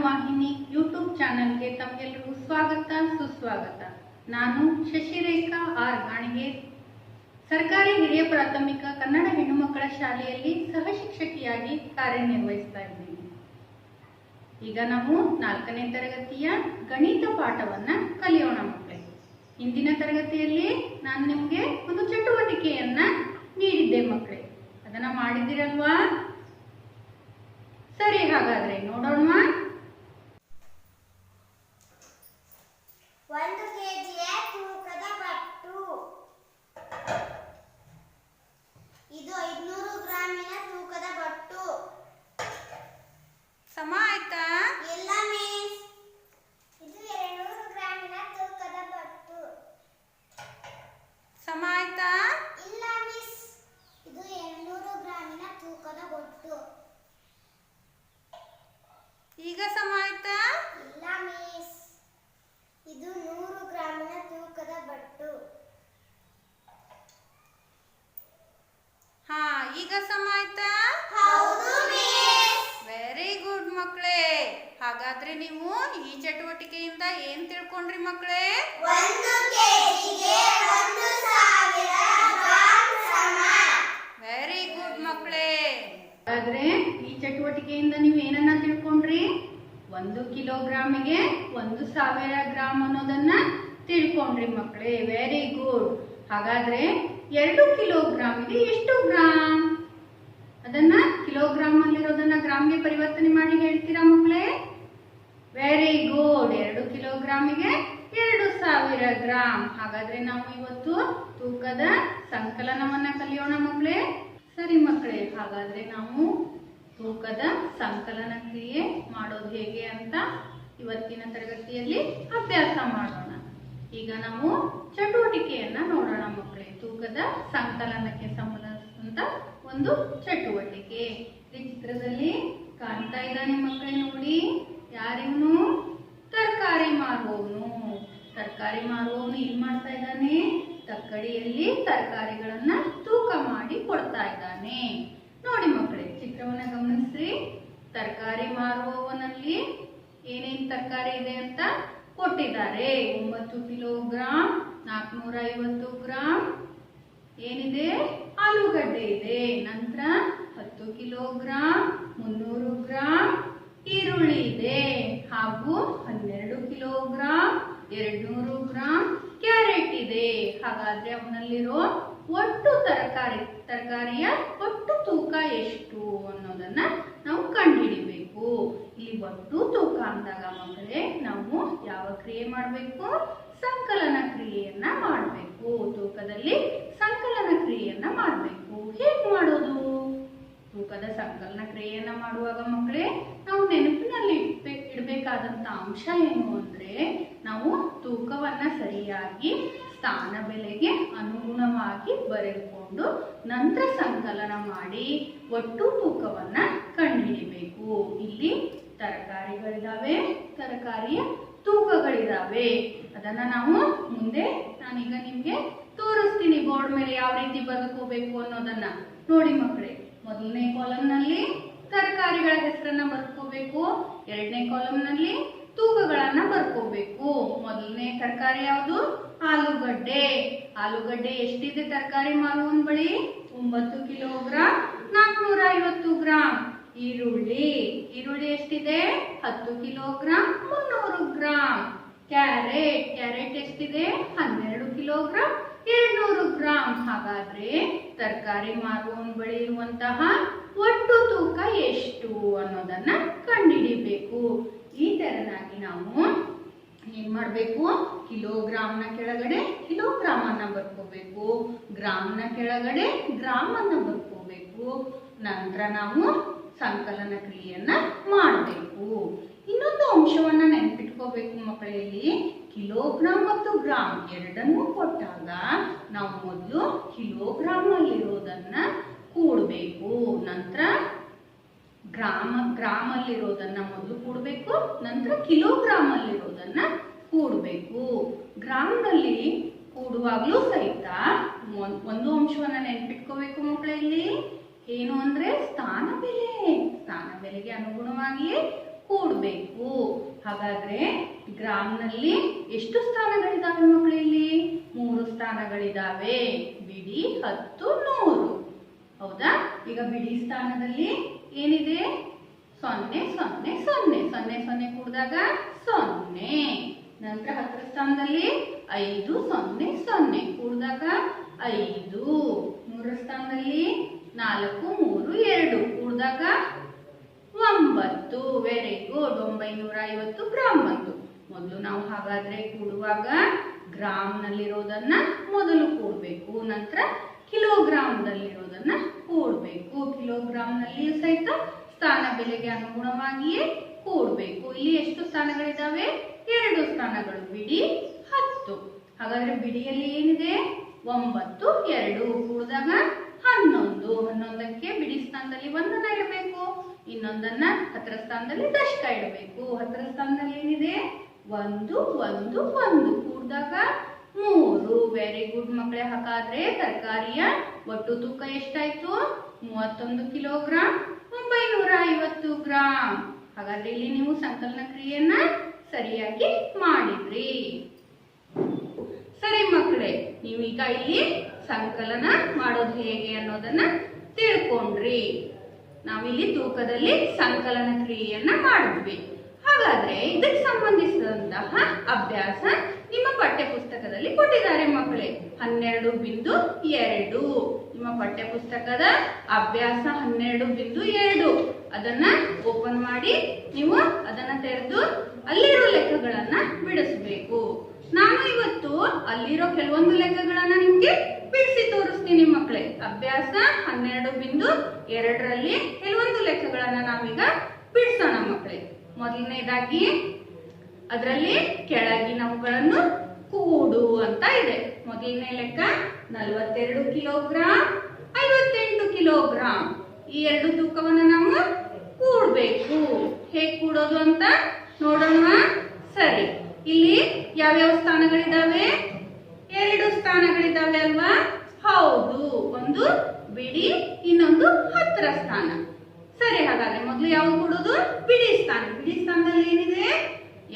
ವಾಹಿನಿ ಯೂಟ್ಯೂಬ್ ಚಾನೆಲ್ಗೆ ತಮಗೆಲ್ಲರಿಗೂ ಸ್ವಾಗತ ಸುಸ್ವಾಗತ. ನಾನು ಶಶಿರೇಖಾ ಆರ್ ಗಾಣಿಗೆ, ಸರ್ಕಾರಿ ಹಿರಿಯ ಪ್ರಾಥಮಿಕ ಕನ್ನಡ ಹೆಣ್ಣು ಮಕ್ಕಳ ಶಾಲೆಯಲ್ಲಿ ಸಹ ಶಿಕ್ಷಕಿಯಾಗಿ ಕಾರ್ಯನಿರ್ವಹಿಸ್ತಾ ಇದ್ದೀನಿ. ಈಗ ನಾವು 4ನೇ ತರಗತಿಯ ಗಣಿತ ಪಾಠವನ್ನ ಕಲಿಯೋಣ ಮಕ್ಕಳೇ. ಇಂದಿನ ತರಗತಿಯಲ್ಲಿ ನಾನು ನಿಮಗೆ ಒಂದು ಚಟುವಟಿಕೆಯನ್ನ ನೀಡಿದ್ದೆ ಮಕ್ಕಳೇ, ಅದನ್ನ ಮಾಡಿದಿರಲ್ವಾ? ಸರಿ, ಹಾಗಾದ್ರೆ ನೋಡೋಣ. 1 kg ತೂಕದ ಪಟ್ಟು. ಇದು 500 ಗ್ರಾಮಿನ ತೂಕದ ಪಟ್ಟು. ಸಮ ಆಯ್ತಾ? ಇಲ್ಲ ಮಿಸ್. ಇದು 200 ಗ್ರಾಮಿನ ತೂಕದ ಪಟ್ಟು. ಸಮ ಆಯ್ತಾ? ಇಲ್ಲ ಮಿಸ್. ಇದು 200 ಗ್ರಾಮಿನ ತೂಕದ ಪಟ್ಟು. ಈಗ ಸಮ ಆಯ್ತಾ? ಇಲ್ಲ ಮಿಸ್. ಇದು 100 ಗ್ರಾಮಿನ ತೂಕದ ಪಟ್ಟು. ಹಾ, ಈಗ ಸಮ ಆಯ್ತಾ? ಹೌದು ಮಿಸ್. ವೆರಿ ಗುಡ್ ಮಕ್ಕಳೇ. ಹಾಗಾದ್ರೆ ನೀವು ಈ ಚಟುವಟಿಕೆಯಿಂದ ಏನ್ ತಿಳ್ಕೊಂಡ್ರಿ ಮಕ್ಕಳೇ? 1 kgಗೆ 1000 ಗ್ರಾಂ ಸಮ. ವೆರಿ ಗುಡ್ ಮಕ್ಕಳೇ. ಹಾಗಾದ್ರೆ ಈ ಚಟುವಟಿಕೆಯಿಂದ ನೀವು ಏನನ್ನ ತಿಳ್ಕೊಂಡ್ರಿ? 1 ಕಿಲೋಗ್ರಾಮಿಗೆ 1000 ಗ್ರಾಮ್ ಅನ್ನೋದನ್ನ ತಿಳ್ಕೊಂಡ್ರಿ ಮಕ್ಕಳೇ. Very good. ಹಾಗಾದ್ರೆ 2 ಕಿಲೋಗ್ರಾಮಿಗೆ ಎಷ್ಟು ಗ್ರಾಮ್? ಅದನ್ನ ಕಿಲೋಗ್ರಾಮ್ ಅಲ್ಲಿರೋದನ್ನ ಗ್ರಾಮ್ಗೆ ಪರಿವರ್ತನೆ ಮಾಡಿ ಹೇಳ್ತೀರಾ ಮಕ್ಕಳೇ? Very good. 2 ಕಿಲೋಗ್ರಾಮಿಗೆ 2000 ಗ್ರಾಮ್. ಹಾಗಾದ್ರೆ ನಾವು ಇವತ್ತು ತೂಕದ ಸಂಕಲನವನ್ನ ಕಲಿಯೋಣ ಮಕ್ಕಳೇ. ಸರಿ ಮಕ್ಕಳೇ, ಹಾಗಾದ್ರೆ ನಾವು ತೂಕದ ಸಂಕಲನ ಕ್ರಿಯೆ ಮಾಡೋದು ಹೇಗೆ ಅಂತ ಇವತ್ತಿನ ತರಗತಿಯಲ್ಲಿ ಅಭ್ಯಾಸ ಮಾಡೋಣ. ಈಗ ನಾವು ಚಟುವಟಿಕೆಯನ್ನ ನೋಡೋಣ ಮಕ್ಕಳೇ. ತೂಕದ ಸಂಕಲನಕ್ಕೆ ಸಂಬಂಧಿಸಿದಂತ ಒಂದು ಚಟುವಟಿಕೆ ಈ ಚಿತ್ರದಲ್ಲಿ ಕಾಣ್ತಾ ಇದ್ದಾನೆ ಮಕ್ಕಳೇ. ನೋಡಿ, ಯಾರಿವನು? ತರಕಾರಿ ಮಾರುವವನು. ತರಕಾರಿ ಮಾರುವವನು ಏನ್ ಮಾಡ್ತಾ ಇದ್ದಾನೆ? ತಕ್ಕಡಿಯಲ್ಲಿ ತರಕಾರಿಗಳನ್ನ ತೂಕ ಮಾಡಿ ಕೊಡ್ತಾ ಇದ್ದಾನೆ. ನೋಡಿ ಮಕ್ಕಳೇ, ಚಿತ್ರವನ್ನ ಗಮನಿಸಿ. ತರಕಾರಿ ಮಾರುವವನಲ್ಲಿ ಏನೇನ್ ತರಕಾರಿ ಇದೆ ಅಂತ ಕೊಟ್ಟಿದ್ದಾರೆ. 9 ಕಿಲೋಗ್ರಾಂ, 450 ಗ್ರಾಂ ಏನಿದೆ? ಆಲೂಗಡ್ಡೆ ಇದೆ. ನಂತರ 10 ಕಿಲೋಗ್ರಾಂ, 300 ಗ್ರಾಂ ಈರುಳ್ಳಿ ಇದೆ. ಹಾಗೂ 12 ಕಿಲೋಗ್ರಾಂ, 200 ಗ್ರಾಂ ಕ್ಯಾರೆಟ್ ಇದೆ. ಹಾಗಾದ್ರೆ ಅವನಲ್ಲಿರೋ ಒಟ್ಟು ತರಕಾರಿಯ ಒಟ್ಟು ತೂಕ ಎಷ್ಟು ಅನ್ನೋದನ್ನ ನಾವು ಕಂಡುಹಿಡಿಬೇಕು. ಇಲ್ಲಿ ಒಟ್ಟು ತೂಕ ಅಂದಾಗ ಮಕ್ಕಳೇ ನಾವು ಯಾವ ಕ್ರಿಯೆ ಮಾಡಬೇಕು? ಸಂಕಲನ ಕ್ರಿಯೆಯನ್ನ ಮಾಡಬೇಕು. ತೂಕದಲ್ಲಿ ಸಂಕಲನ ಕ್ರಿಯೆಯನ್ನ ಮಾಡಬೇಕು. ಹೇಗೆ ಮಾಡೋದು? ತೂಕದ ಸಂಕಲನ ಕ್ರಿಯೆಯನ್ನ ಮಾಡುವಾಗ ಮಕ್ಕಳೇ ನಾವು ನೆನಪಿನಲ್ಲಿ ಇಡಬೇಕಾದಂತ ಅಂಶ ಏನು ಅಂದ್ರೆ, ನಾವು ತೂಕವನ್ನ ಸರಿಯಾಗಿ ಸ್ಥಾನ ಬೆಲೆಗೆ ಅನುಗುಣವಾಗಿ ಬರೆದುಕೊಂಡು ನಂತರ ಸಂಕಲನ ಮಾಡಿ ಒಟ್ಟು ತೂಕವನ್ನ ಕಂಡುಹಿಡಿಬೇಕು. ಇಲ್ಲಿ ತರಕಾರಿಗಳಿದಾವೆ, ತರಕಾರಿಯ ತೂಕಗಳಿದಾವೆ. ಅದನ್ನ ನಾವು ಮುಂದೆ ನಾನೀಗ ನಿಮ್ಗೆ ತೋರಿಸ್ತೀನಿ ಬೋರ್ಡ್ ಮೇಲೆ ಯಾವ ರೀತಿ ಬರೆದುಕೋಬೇಕು ಅನ್ನೋದನ್ನ. ನೋಡಿ ಮಕ್ಕಳೇ, ಮೊದಲನೇ ಕಾಲಂನಲ್ಲಿ ತರಕಾರಿಗಳ ಹೆಸರನ್ನ ಬರ್ಕೋಬೇಕು. 2ನೇ ಕಾಲಂನಲ್ಲಿ ತೂಕಗಳನ್ನ ಬರ್ಕೋಬೇಕು. ಮೊದಲನೇ ತರಕಾರಿ ಯಾವುದು? ಆಲೂಗಡ್ಡೆ. ಆಲೂಗಡ್ಡೆ ಎಷ್ಟಿದೆ ತರಕಾರಿ ಮಾರುವವನ ಬಳಿ? 9 ಕಿಲೋಗ್ರಾಂ, 450 ಗ್ರಾಂ. ಈರುಳ್ಳಿ ಎಷ್ಟಿದೆ? 10 ಕಿಲೋಗ್ರಾಂ, 300 ಗ್ರಾಂ. ಕ್ಯಾರೆಟ್ ಎಷ್ಟಿದೆ? 12 ಕಿಲೋಗ್ರಾಂ, 200 ಗ್ರಾಂ. ಹಾಗಾದ್ರೆ ತರಕಾರಿ ಮಾರುವವನ ಬಳಿ ಇರುವಂತಹ ಒಟ್ಟು ತೂಕ ಎಷ್ಟು ಅನ್ನೋದನ್ನ ಕಂಡುಹಿಡಿಬೇಕು. ಈ ತೆರನಾಗಿ ನಾವು ಏನ್ ಮಾಡ್ಬೇಕು? ಕಿಲೋಗ್ರಾಮ್ನ ಕೆಳಗಡೆ ಕಿಲೋಗ್ರಾಮ್ ಅನ್ನ ಬರ್ಕೋಬೇಕು, ಗ್ರಾಮ್ನ ಕೆಳಗಡೆ ಗ್ರಾಮ್ ಅನ್ನ ಬರ್ಕೋಬೇಕು. ನಂತರ ನಾವು ಸಂಕಲನ ಕ್ರಿಯೆಯನ್ನ ಮಾಡಬೇಕು. ಇನ್ನೊಂದು ಅಂಶವನ್ನ ನೆನ್ಪಿಟ್ಕೋಬೇಕು ಮಕ್ಕಳೇ. ಇಲ್ಲಿ ಕಿಲೋಗ್ರಾಮ್ ಮತ್ತು ಗ್ರಾಮ್ ಎರಡನ್ನೂ ಕೊಟ್ಟಾಗ ನಾವು ಮೊದಲು ಕಿಲೋಗ್ರಾಮ್ ಅಲ್ಲಿರೋದನ್ನ ಕೂಡಬೇಕು. ನಂತರ ಗ್ರಾಮ್ ಅಲ್ಲಿರೋದನ್ನ ಮೊದಲು ಕೂಡಬೇಕು, ನಂತರ ಕಿಲೋಗ್ರಾಮ್ ಅಲ್ಲಿರೋದನ್ನ ಕೂಡಬೇಕು. ಗ್ರಾಮ್ನಲ್ಲಿ ಕೂಡುವಾಗ್ಲೂ ಸಹಿತ ಒಂದು ಅಂಶವನ್ನ ನೆನ್ಪಿಟ್ಕೋಬೇಕು ಮಕ್ಕಳೇ. ಇಲ್ಲಿ ಏನು ಅಂದ್ರೆ ಸ್ಥಾನ ಬೆಲೆಗೆ ಅನುಗುಣವಾಗಿ ಕೂಡಬೇಕು. ಹಾಗಾದ್ರೆ ಗ್ರಾಮ್ನಲ್ಲಿ ಎಷ್ಟು ಸ್ಥಾನಗಳಿದಾವೆ ಮಕ್ಕಳು? ಇಲ್ಲಿ 3 ಸ್ಥಾನಗಳಿದಾವೆ. ಬಿಡಿ, 10, 100. ಹೌದಾ? ಈಗ ಬಿಡಿ ಸ್ಥಾನದಲ್ಲಿ ಏನಿದೆ? 0 0 0 0 0 ಕೂಡಿದಾಗ 0. ನಂತರ 10ರ ಸ್ಥಾನದಲ್ಲಿ 5 0 0 ಕೂಡಿದಾಗ 5. 100ರ ಸ್ಥಾನದಲ್ಲಿ 4 3 2 ಕೂಡಿದಾಗ 9. Very good. 950 ಗ್ರಾಮ್ ಬಂತು. ಮೊದಲು ನಾವು ಹಾಗಾದ್ರೆ ಕೂಡುವಾಗ ಗ್ರಾಮ್ನಲ್ಲಿರೋದನ್ನ ಮೊದಲು ಕೂಡಬೇಕು, ನಂತರ ಕಿಲೋಗ್ರಾಮ್ನಲ್ಲಿರೋದನ್ನ ಕೂಡಬೇಕು. ಕಿಲೋಗ್ರಾಮ್ನಲ್ಲಿಯೂ ಸಹಿತ ಸ್ಥಾನ ಬೆಲೆಗೆ ಅನುಗುಣವಾಗಿಯೇ ಕೂಡಬೇಕು. ಇಲ್ಲಿ ಎಷ್ಟು ಸ್ಥಾನಗಳಿದ್ದಾವೆ? 2 ಸ್ಥಾನಗಳು. ಬಿಡಿ 10. ಹಾಗಾದ್ರೆ ಬಿಡಿಯಲ್ಲಿ ಏನಿದೆ? 9 2 ಕೂಡಿದಾಗ 11. 11ಕ್ಕೆ ಬಿಡಿ ಸ್ಥಾನದಲ್ಲಿ 1 ಇಡಬೇಕು, ಇನ್ನೊಂದನ್ನ 10ರ ಸ್ಥಾನದಲ್ಲಿ ದಶಕ ಇಡಬೇಕು. 10ರ ಸ್ಥಾನದಲ್ಲಿ ಏನಿದೆ? 1 1 1 ಕೂಡಿದಾಗ 3. ವೆರಿ ಗುಡ್ ಮಕ್ಕಳೇ. ಹಾಗಾದ್ರೆ ತರಕಾರಿಯ ಒಟ್ಟು ತೂಕ ಎಷ್ಟಾಯ್ತು? 31 ಕಿಲೋಗ್ರಾಂ 950 ಗ್ರಾಂ. ಹಾಗಾದ್ರೆ ಇಲ್ಲಿ ನೀವು ಸಂಕಲನ ಕ್ರಿಯೆಯನ್ನ ಸರಿಯಾಗಿ ಮಾಡಿದ್ರಿ. ಸರಿ ಮಕ್ಕಳೇ, ನೀವೀಗ ಇಲ್ಲಿ ಸಂಕಲನ ಮಾಡೋದು ಹೇಗೆ ಅನ್ನೋದನ್ನ ತಿಳ್ಕೊಂಡ್ರಿ. ನಾವಿಲ್ಲಿ ತೂಕದಲ್ಲಿ ಸಂಕಲನ ಕ್ರಿಯೆಯನ್ನ ಮಾಡಿದ್ವಿ. ಹಾಗಾದ್ರೆ ಇದಕ್ಕೆ ಸಂಬಂಧಿಸಿದಂತಹ ಅಭ್ಯಾಸ ನಿಮ್ಮ ಪಠ್ಯ ಪುಸ್ತಕದಲ್ಲಿ ಕೊಟ್ಟಿದ್ದಾರೆ ಮಕ್ಕಳೇ. 12.2 ನಿಮ್ಮ ಪಠ್ಯ ಪುಸ್ತಕದ ಅಭ್ಯಾಸ 12.2. ಅದನ್ನ ಓಪನ್ ಮಾಡಿ ನೀವು ಅದನ್ನ ತೆರೆದು ಅಲ್ಲಿರೋ ಲೆಕ್ಕಗಳನ್ನ ಬಿಡಿಸಬೇಕು. ನಾನು ಇವತ್ತು ಅಲ್ಲಿರೋ ಕೆಲವೊಂದು ಲೆಕ್ಕಗಳನ್ನ ನಿಮ್ಗೆ ಬಿಡಿಸಿ ತೋರಿಸ್ತೀನಿ ಮಕ್ಕಳೇ. ಅಭ್ಯಾಸ 12.2ರಲ್ಲಿ ಕೆಲವೊಂದು ಲೆಕ್ಕಗಳನ್ನ ನಾವೀಗ ಬಿಡಿಸೋಣ ಮಕ್ಕಳೇ. ಮೊದಲನೇದಾಗಿ ಅದರಲ್ಲಿ ಕೆಳಗಿನವುಗಳನ್ನು ಕೂಡು ಅಂತ ಇದೆ. ಮೊದಲನೇ ಲೆಕ್ಕ 42 ಕಿಲೋಗ್ರಾಂ 58 ಕಿಲೋಗ್ರಾಂ. ಈ 2 ತೂಕವನ್ನು ನಾವು ಕೂಡಬೇಕು. ಹೇಗೆ ಕೂಡೋದು ಅಂತ ನೋಡೋಣ. ಸರಿ, ಇಲ್ಲಿ ಯಾವ್ಯಾವ ಸ್ಥಾನಗಳಿದಾವೆ? 2 ಸ್ಥಾನಗಳಿದಾವೆ ಅಲ್ವಾ? ಹೌದು. ಒಂದು ಬಿಡಿ, ಇನ್ನೊಂದು 10ರ ಸ್ಥಾನ. ಸರಿ, ಹಾಗಾದ್ರೆ ಮೊದಲು ಯಾವ್ದು ಕೂಡೋದು? ಬಿಡಿ ಸ್ಥಾನ. ಬಿಡಿ ಸ್ಥಾನದಲ್ಲಿ ಏನಿದೆ?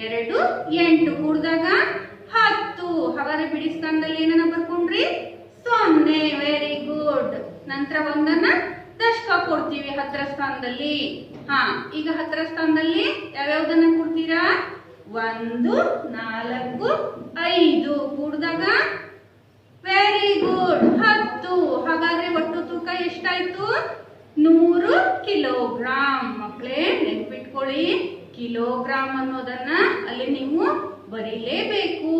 2 8 ಕೂಡಿದಾಗ 10. ಹಾಗಾದ್ರೆ ಬಿಡಿ ಸ್ಥಾನದಲ್ಲಿ ಏನನ್ನ ಬರ್ಕೊಂಡ್ರಿ? 0. Very good. ನಂತರ ಒಂದನ್ನ ದಶಕ ಕೊಡ್ತೀವಿ 10ರ ಸ್ಥಾನದಲ್ಲಿ. ಈಗ 10ರ ಸ್ಥಾನದಲ್ಲಿ ಯಾವ್ಯಾವ್ದನ್ನ ಕೊಡ್ತೀರಾ? 1 4 5 ಕೂಡಿದಾಗ ವೆರಿ ಗುಡ್ 10. ಹಾಗಾದ್ರೆ ಒಟ್ಟು ತೂಕ ಎಷ್ಟಾಯ್ತು? 100 ಕಿಲೋಗ್ರಾಂ. ಮಕ್ಕಳೇ ನೆನ್ಪಿಟ್ಕೊಳ್ಳಿ, ಕಿಲೋಗ್ರಾಂ ಅನ್ನೋದನ್ನ ಅಲ್ಲಿ ನೀವು ಬರೀಲೇಬೇಕು.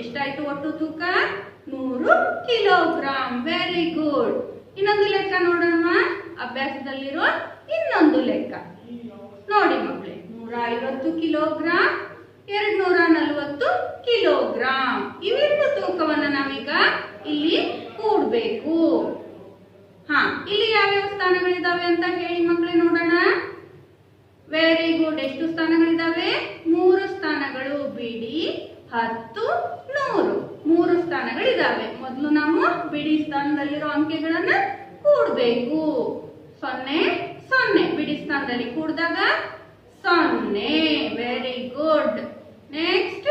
ಎಷ್ಟಾಯ್ತು ಒಟ್ಟು ತೂಕ? 100 ಕಿಲೋಗ್ರಾಂ. Very good. ಇನ್ನೊಂದು ಲೆಕ್ಕ ನೋಡೋಣ. ಅಭ್ಯಾಸದಲ್ಲಿರೋ ಇನ್ನೊಂದು ಲೆಕ್ಕ ನೋಡಿ ಮಕ್ಕಳೇ. 150 ಕಿಲೋಗ್ರಾಂ 240 ಕಿಲೋಗ್ರಾಂ. ಇವೆರಡು ತೂಕವನ್ನ ನಾವೀಗ ಇಲ್ಲಿ ಕೂಡಬೇಕು. ಇಲ್ಲಿ ಯಾವ್ಯಾವ ಸ್ಥಾನಗಳಿದಾವೆ ಅಂತ ಹೇಳಿ ಮಕ್ಕಳೇ ನೋಡೋಣ. Very good. ಎಷ್ಟು ಸ್ಥಾನಗಳಿದಾವೆ? 3 ಸ್ಥಾನಗಳು. ಬಿಡಿ 10 100 3 ಸ್ಥಾನಗಳಿದಾವೆ. ಮೊದಲು ನಾವು ಬಿಡಿ ಸ್ಥಾನದಲ್ಲಿರೋ ಅಂಕೆಗಳನ್ನ ಕೂಡಬೇಕು. 0 0 ಬಿಡಿ ಸ್ಥಾನದಲ್ಲಿ ಕೂಡಿದಾಗ 0. Very good. ನೆಕ್ಸ್ಟ್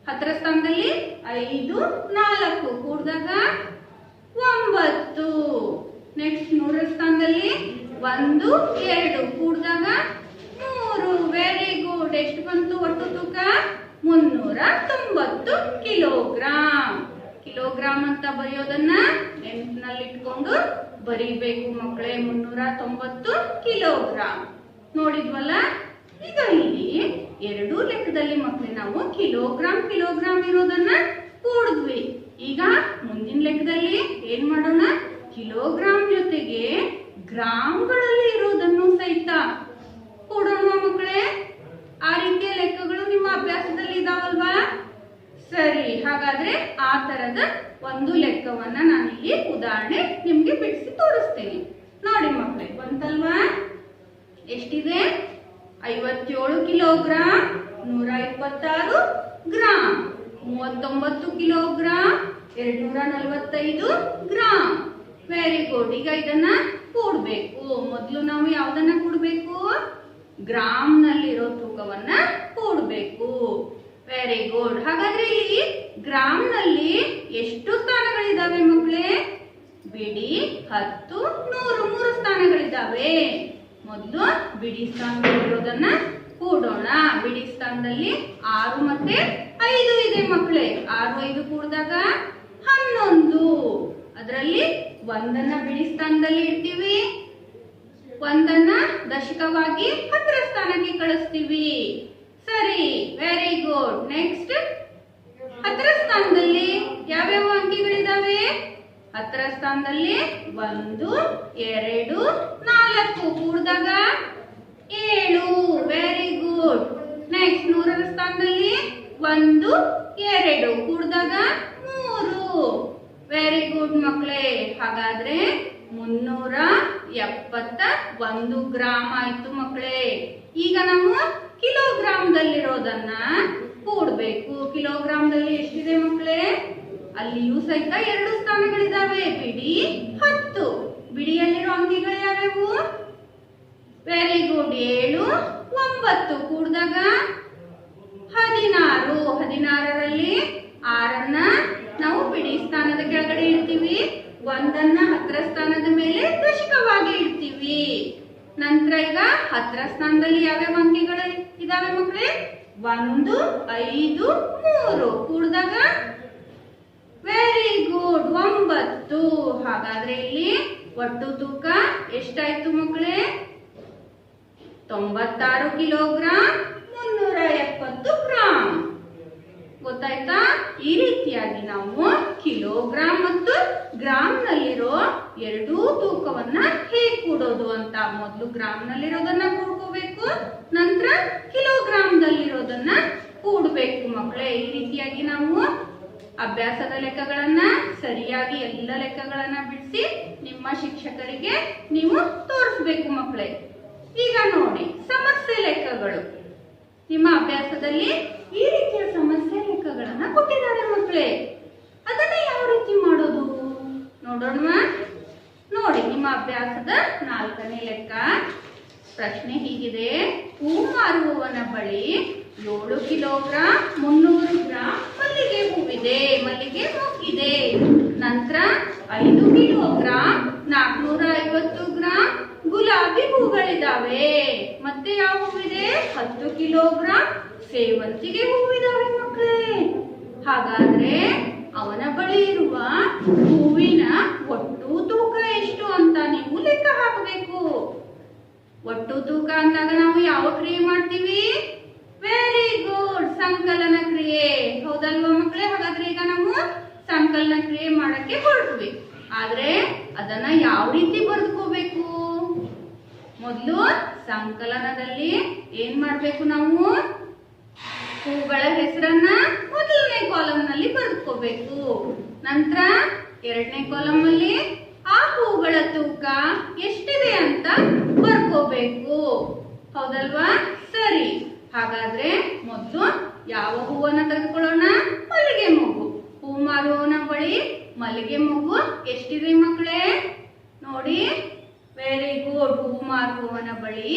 10ರ ಸ್ಥಾನದಲ್ಲಿ 5 4 ಕೂಡಿದಾಗ 9. ನೆಕ್ಸ್ಟ್ 100ರ ಸ್ಥಾನದಲ್ಲಿ 1 2 ಕೂಡಿದಾಗ 3. Very good. ಎಷ್ಟು ಬಂತು ಒಟ್ಟು ತೂಕ? 390 ಕಿಲೋಗ್ರಾಂ. ಕಿಲೋಗ್ರಾಂ ಅಂತ ಬರೆಯೋದನ್ನ ನೆನಪಿನಲ್ಲಿಟ್ಕೊಂಡು ಬರೀಬೇಕು ಮಕ್ಕಳೇ. 390 ಕಿಲೋಗ್ರಾಂ. ನೋಡಿದ್ವಲ್ಲ? ಈಗ ಇಲ್ಲಿ 2 ಲೆಕ್ಕದಲ್ಲಿ ಮಕ್ಕಳೇ ನಾವು ಕಿಲೋಗ್ರಾಂ ಕಿಲೋಗ್ರಾಂ ಇರೋದನ್ನ ಕೂಡಿದ್ವಿ. ಈಗ ಮುಂದಿನ ಲೆಕ್ಕದಲ್ಲಿ ಏನ್ ಮಾಡೋಣ? ಕಿಲೋಗ್ರಾಂ ಜೊತೆಗೆ ಗ್ರಾಮ್ಗಳಲ್ಲಿ ಇರೋದನ್ನು ಸಹಿತ ಕೂಡೋಣ ಮಕ್ಕಳೇ. ಆ ರೀತಿಯ ಲೆಕ್ಕಗಳು ನಿಮ್ಮ ಅಭ್ಯಾಸದಲ್ಲಿ ಇದಾವಲ್ವಾ? ಸರಿ, ಹಾಗಾದ್ರೆ ಆ ತರದ ಒಂದು ಲೆಕ್ಕವನ್ನ ನಾನಿಲ್ಲಿ ಉದಾಹರಣೆ ನಿಮ್ಗೆ ಬಿಡಿಸಿ ತೋರಿಸ್ತೀನಿ. ನೋಡಿ ಮಕ್ಕಳೇ, ಬಂತಲ್ವಾ? ಎಷ್ಟಿದೆ? 57 kilogram 126 gram. 39 kilogram 245 gram. Very good. ಈಗ ಇದನ್ನ ಕೂಡಬೇಕು. ಮೊದಲು ನಾವು ಯಾವ್ದನ್ನ ಕೂಡಬೇಕು? ಗ್ರಾಮ್ನಲ್ಲಿರೋ ತೂಕವನ್ನ ಕೂಡಬೇಕು. Very good. ಹಾಗಾದ್ರೆ ಇಲ್ಲಿ ಗ್ರಾಮ್ನಲ್ಲಿ ಎಷ್ಟು ಸ್ಥಾನಗಳಿದಾವೆ ಮಕ್ಕಳೇ? ಬಿಡಿ, 10, 100 3 ಸ್ಥಾನಗಳಿದಾವೆ. ಮೊದಲು ಬಿಡಿ ಸ್ಥಾನದಲ್ಲಿರೋದನ್ನ ಕೂಡೋಣ. ಬಿಡಿ ಸ್ಥಾನದಲ್ಲಿ 6 ಮತ್ತೆ 5 ಇದೆ ಮಕ್ಕಳೇ. 6 5 ಕೂಡಿದಾಗ 11. ಅದರಲ್ಲಿ 1 ಬಿಡಿ ಸ್ಥಾನದಲ್ಲಿ ಇಡ್ತೀವಿ, 1 ದಶಕವಾಗಿ 10ರ ಸ್ಥಾನಕ್ಕೆ ಕಳಿಸ್ತೀವಿ. ಸರಿ, ವೆರಿ ಗುಡ್. ನೆಕ್ಸ್ಟ್ 10ರ ಸ್ಥಾನದಲ್ಲಿ ಯಾವ್ಯಾವ ಅಂಕಿಗಳಿದಾವೆ? 10ರ ಸ್ಥಾನದಲ್ಲಿ 1 2 4 ಕೂಡಿದಾಗ 7. Very good. ನೆಕ್ಸ್ಟ್ 100ರ ಸ್ಥಾನದಲ್ಲಿ 1 2 ಕೂಡಿದಾಗ 3. ವೆರಿ ಗುಡ್ ಮಕ್ಕಳೇ. ಹಾಗಾದ್ರೆ 371 ಗ್ರಾಮ್ ಆಯ್ತು ಮಕ್ಕಳೇ. ಈಗ ನಾವು ಕಿಲೋಗ್ರಾಮ್ದಲ್ಲಿರೋದನ್ನ ಕೂಡಬೇಕು. ಕಿಲೋಗ್ರಾಮ್ದಲ್ಲಿ ಎಷ್ಟಿದೆ ಮಕ್ಕಳೇ? ಅಲ್ಲಿಯೂ ಸಹಿತ 2 ಸ್ಥಾನಗಳಿದಾವೆ. ಬಿಡಿ 10. ಬಿಡಿಯಲ್ಲಿರೋ ಅಂಕಿಗಳು ಯಾವ್ಯಾವು? Very good. 7 9 ಕೂಡಿದಾಗ 16. 16ರಲ್ಲಿ 6 ನಾವು ಬಿಡಿ ಸ್ಥಾನದ ಕೆಳಗಡೆ ಇಡ್ತೀವಿ, 1 10ರ ಸ್ಥಾನದ ಮೇಲೆ ದಶಕವಾಗಿ ಇಡ್ತೀವಿ. ನಂತರ ಈಗ 10ರ ಸ್ಥಾನದಲ್ಲಿ ಯಾವ್ಯಾವ ಅಂಕಿಗಳು ಇದಾವೆ ಮಕ್ಕಳೇ? 1 5 3 ಕೂಡಿದಾಗ ವೆರಿ ಗುಡ್ 9. ಹಾಗಾದ್ರೆ ಇಲ್ಲಿ ಒಟ್ಟು ತೂಕ ಎಷ್ಟಾಯ್ತು ಮಕ್ಕಳೇ? 96 ಕಿಲೋಗ್ರಾಮ್ 370 ಗ್ರಾಮ್. ಗೊತ್ತಾಯ್ತಾ? ಈ ರೀತಿಯಾಗಿ ನಾವು ಕಿಲೋಗ್ರಾಮ್ ಮತ್ತು ಗ್ರಾಮ್ನಲ್ಲಿರೋ ಎರಡೂ ತೂಕವನ್ನ ಹೇಗೆ ಕೂಡೋದು ಅಂತ ಮೊದಲು ಗ್ರಾಮ್ನಲ್ಲಿರೋದನ್ನ ಕೂಡ್ಕೋಬೇಕು, ನಂತರ ಕಿಲೋಗ್ರಾಮ್ದಲ್ಲಿರೋದನ್ನ ಕೂಡಬೇಕು ಮಕ್ಕಳೇ. ಈ ರೀತಿಯಾಗಿ ನಾವು ಅಭ್ಯಾಸದ ಲೆಕ್ಕಗಳನ್ನ ಸರಿಯಾಗಿ ಎಲ್ಲ ಲೆಕ್ಕಗಳನ್ನ ಬಿಡಿಸಿ ನಿಮ್ಮ ಶಿಕ್ಷಕರಿಗೆ ನೀವು ತೋರಿಸ್ಬೇಕು ಮಕ್ಕಳೇ. ಈಗ ನೋಡಿ ಸಮಸ್ಯೆ ಲೆಕ್ಕಗಳು. ನಿಮ್ಮ ಅಭ್ಯಾಸದಲ್ಲಿ ಈ ರೀತಿಯ ಸಮಸ್ಯೆ ಲೆಕ್ಕಗಳನ್ನ ಕೊಟ್ಟಿದ್ದಾರೆ ಮಕ್ಕಳೇ. ಅದನ್ನ ಯಾವ ರೀತಿ ಮಾಡೋದು ನೋಡೋಣ. ನೋಡಿ ನಿಮ್ಮ ಅಭ್ಯಾಸದ 4ನೇ ಲೆಕ್ಕ. ಪ್ರಶ್ನೆ ಹೀಗಿದೆ: ಹೂ ಮಾರುವವನ ಬಳಿ 7 ಕಿಲೋಗ್ರಾಂ 300 ಗ್ರಾಂ ಮಲ್ಲಿಗೆ ಹೂವಿದೆ, ಮಲ್ಲಿಗೆ ಮೊಗ್ಗಿದೆ. ನಂತರ 5 ಕಿಲೋಗ್ರಾಂ 450 ಗ್ರಾಂ ಗುಲಾಬಿ ಹೂಗಳಿದಾವೆ. ಮತ್ತೆ ಯಾವ ಹೂವಿದೆ? 10 ಕಿಲೋಗ್ರಾಂ ಸೇವಂತಿಗೆ ಹೂವಿದಾವೆ ಮಕ್ಕಳೇ. ಹಾಗಾದ್ರೆ ಅವನ ಬಳಿ ಇರುವ ಹೂವಿನ ಒಟ್ಟು ತೂಕ ಎಷ್ಟು ಅಂತ ನೀವು ಲೆಕ್ಕ ಹಾಕಬೇಕು. ಒಟ್ಟು ತೂಕ ಅಂದಾಗ ನಾವು ಯಾವ ಕ್ರಿಯೆ ಮಾಡ್ತೀವಿ? ವೆರಿ ಗುಡ್, ಸಂಕಲನ ಕ್ರಿಯೆ. ಹೌದಲ್ವಾ ಮಕ್ಕಳೇ? ಹಾಗಾದ್ರೆ ಈಗ ನಾವು ಸಂಕಲನ ಕ್ರಿಯೆ ಮಾಡಕ್ಕೆ ಹೊರಟ್ವಿ. ಆದ್ರೆ ಅದನ್ನ ಯಾವ ರೀತಿ ಬರೆದುಕೋಬೇಕು? ಮೊದಲು ಸಂಕಲನದಲ್ಲಿ ಏನ್ ಮಾಡ್ಬೇಕು ನಾವು? ಹೂಗಳ ಹೆಸರನ್ನ ಮೊದಲನೇ ಕಾಲಮ್ ನಲ್ಲಿ ಬರೆದುಕೋಬೇಕು. ನಂತರ 2ನೇ ಕಾಲಮ್ ಅಲ್ಲಿ ಆ ಹೂಗಳ ತೂಕ ಎಷ್ಟಿದೆ ಅಂತ ಬರ್ಕೋಬೇಕು. ಹೌದಲ್ವಾ? ಸರಿ, ಹಾಗಾದ್ರೆ ಮೊದಲು ಯಾವ ಹೂವನ್ನ ತೆಗೆದುಕೊಳ್ಳೋಣ? ಮಲ್ಲಿಗೆ ಮೊಗ್ಗು. ಹೂ ಮಾರುವವನ ಬಳಿ ಮಲ್ಲಿಗೆ ಮೊಗ್ಗು ಎಷ್ಟಿದೆ ಮಕ್ಕಳೇ? ನೋಡಿ, ವೆರಿ ಗುಡ್. ಹೂ ಮಾರುವವನ ಬಳಿ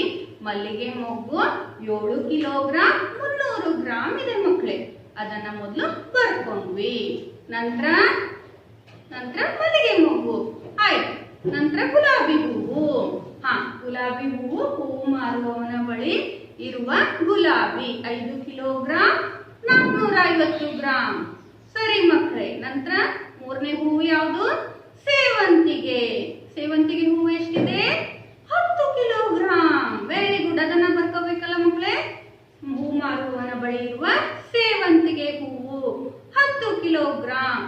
ಮಲ್ಲಿಗೆ ಮೊಗ್ಗು 7 ಕಿಲೋಗ್ರಾಂ 300 ಗ್ರಾಂ ಇದೆ ಮಕ್ಕಳೇ. ಅದನ್ನ ಮೊದಲು ಬರ್ಕೊಂಡ್ವಿ. ನಂತರ ಮಲ್ಲಿಗೆ ಮೊಗ್ಗು ಆಯ್ತು. ನಂತರ ಗುಲಾಬಿ ಹೂವು. ಗುಲಾಬಿ ಹೂವು. ಹೂ ಮಾರುವವನ ಬಳಿ ಇರುವ ಗುಲಾಬಿ 5 ಕಿಲೋಗ್ರಾಂ 450 ಗ್ರಾಂ. ಸರಿ ಮಕ್ಕಳೇ. ನಂತರ 3ನೇ ಹೂವು ಯಾವುದು? ಸೇವಂತಿಗೆ. ಸೇವಂತಿಗೆ ಹೂವು ಎಷ್ಟಿದೆ? 10 ಕಿಲೋಗ್ರಾಂ. Very good. ಅದನ್ನ ಬರ್ಕೋಬೇಕಲ್ಲ ಮಕ್ಕಳೇ. ಹೂ ಮಾರುವವನ ಬಳಿ ಇರುವ ಸೇವಂತಿಗೆ ಹೂವು 10 ಕಿಲೋಗ್ರಾಂ.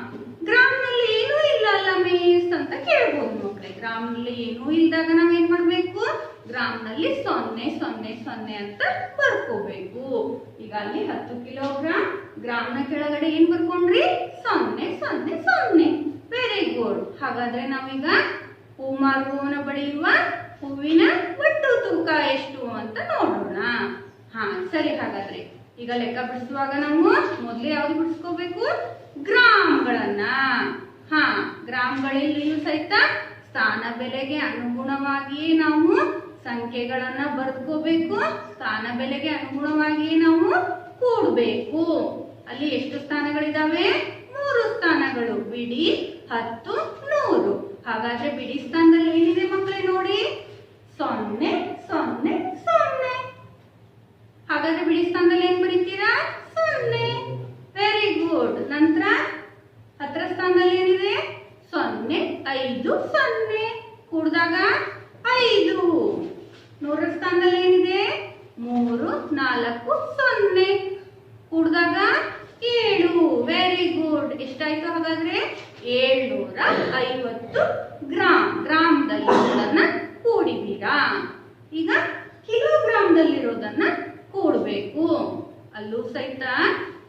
ಗ್ರಾಮ್ನಲ್ಲಿ ಏನೂ ಇಲ್ಲ ಅಲ್ಲ ಮಿಸ್ ಅಂತ ಕೇಳ್ಬೋದು ಮಕ್ಕಳೇ. ಗ್ರಾಮ್ನಲ್ಲಿ ಏನೂ ಇಲ್ದಾಗ ನಾವೇನ್ ಮಾಡ್ಬೇಕು? ಗ್ರಾಮ್ನಲ್ಲಿ 000 ಅಂತ ಬರ್ಕೋಬೇಕು. ಈಗ ಅಲ್ಲಿ 10 ಕಿಲೋಗ್ರಾಂ, ಗ್ರಾಮ್ನ ಕೆಳಗಡೆ ಏನ್ ಬರ್ಕೊಂಡ್ರಿ? 000. Very good. ಹಾಗಾದ್ರೆ ನಾವೀಗ ಹೂ ಮಾರುವವನ ಬಳಿ ಇರುವ ಹೂವಿನ ಒಟ್ಟು ತೂಕ ಎಷ್ಟು ಅಂತ ನೋಡೋಣ. ಸರಿ. ಹಾಗಾದ್ರೆ ಈಗ ಲೆಕ್ಕ ಬಿಡಿಸುವಾಗ ನಾವು ಮೊದಲೇ ಯಾವ್ದು ಬಿಡಿಸ್ಕೋಬೇಕು? ಗ್ರಾಮ್ಗಳನ್ನ. ಗ್ರಾಮ್ಗಳಲ್ಲಿಯೂ ಸಹಿತ ಸ್ಥಾನ ಬೆಲೆಗೆ ಅನುಗುಣವಾಗಿಯೇ ನಾವು ಸಂಖ್ಯೆಗಳನ್ನ ಬರ್ಕೋಬೇಕು. ಸ್ಥಾನ ಬೆಲೆಗೆ ಅನುಗುಣವಾಗಿ ನಾವು ಕೂಡಬೇಕು. ಅಲ್ಲಿ ಎಷ್ಟು ಸ್ಥಾನಗಳಿದಾವೆ? 3 ಸ್ಥಾನಗಳು. ಬಿಡಿ, 10, 100. ಹಾಗಾದ್ರೆ ಬಿಡಿ ಸ್ಥಾನದಲ್ಲಿ ಏನಿದೆ ಮಕ್ಕಳೇ ನೋಡಿ? 0, 0, 0. ಹಾಗಾದ್ರೆ ಬಿಡಿ ಸ್ಥಾನದಲ್ಲಿ ಏನ್ ಬರೀತೀರಾ? 0. Very good. ನಂತರ 10ರ ಸ್ಥಾನದಲ್ಲಿ ಏನಿದೆ? 0, 5, 0. ಕೂಡಿದಾಗ 5. 100ರ ಸ್ಥಾನದಲ್ಲಿ ಏನಿದೆ? 3, 4, 0. ಕೂಡಿದಾಗ 7. Very good. ಎಷ್ಟಾಯ್ತು ಹಾಗಾದ್ರೆ? 750 ಗ್ರಾಮ್. ಗ್ರಾಮದಲ್ಲಿರೋದನ್ನ ಕೂಡಿದ್ದೀರಾ. ಈಗ ಕಿಲೋಗ್ರಾಮ್ದಲ್ಲಿರೋದನ್ನ ಕೂಡಬೇಕು. ಅಲ್ಲೂ ಸಹಿತ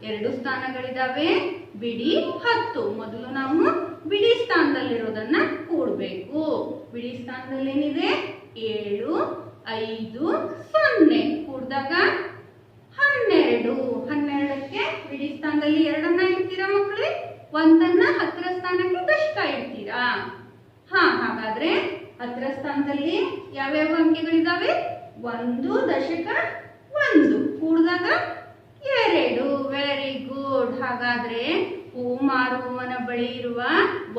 2 ಸ್ಥಾನಗಳಿದಾವೆ. ಬಿಡಿ, 10. ಮೊದಲು ನಾವು ಬಿಡಿ ಸ್ಥಾನದಲ್ಲಿರೋದನ್ನ ಕೂಡಬೇಕು. ಬಿಡಿ ಸ್ಥಾನದಲ್ಲಿ ಏನಿದೆ? 7, 5, 0. ಕೂಡಿದಾಗ 12. 12ಕ್ಕೆ ಬಿಡಿ ಸ್ಥಾನದಲ್ಲಿ 2 ಇಡ್ತೀರಾ ಮಕ್ಕಳೇ? 1 10ರ ಸ್ಥಾನಕ್ಕೆ ದಶಕ ಇಡ್ತೀರಾ. ಹಾಗಾದ್ರೆ 10ರ ಸ್ಥಾನದಲ್ಲಿ ಯಾವ್ಯಾವ ಅಂಕೆಗಳಿದಾವೆ? 1 ದಶಕ 1. ಕೂಡಿದಾಗ 2. Very good. ಹಾಗಾದ್ರೆ ಹೂ ಮಾರುವವನ ಬಳಿ ಇರುವ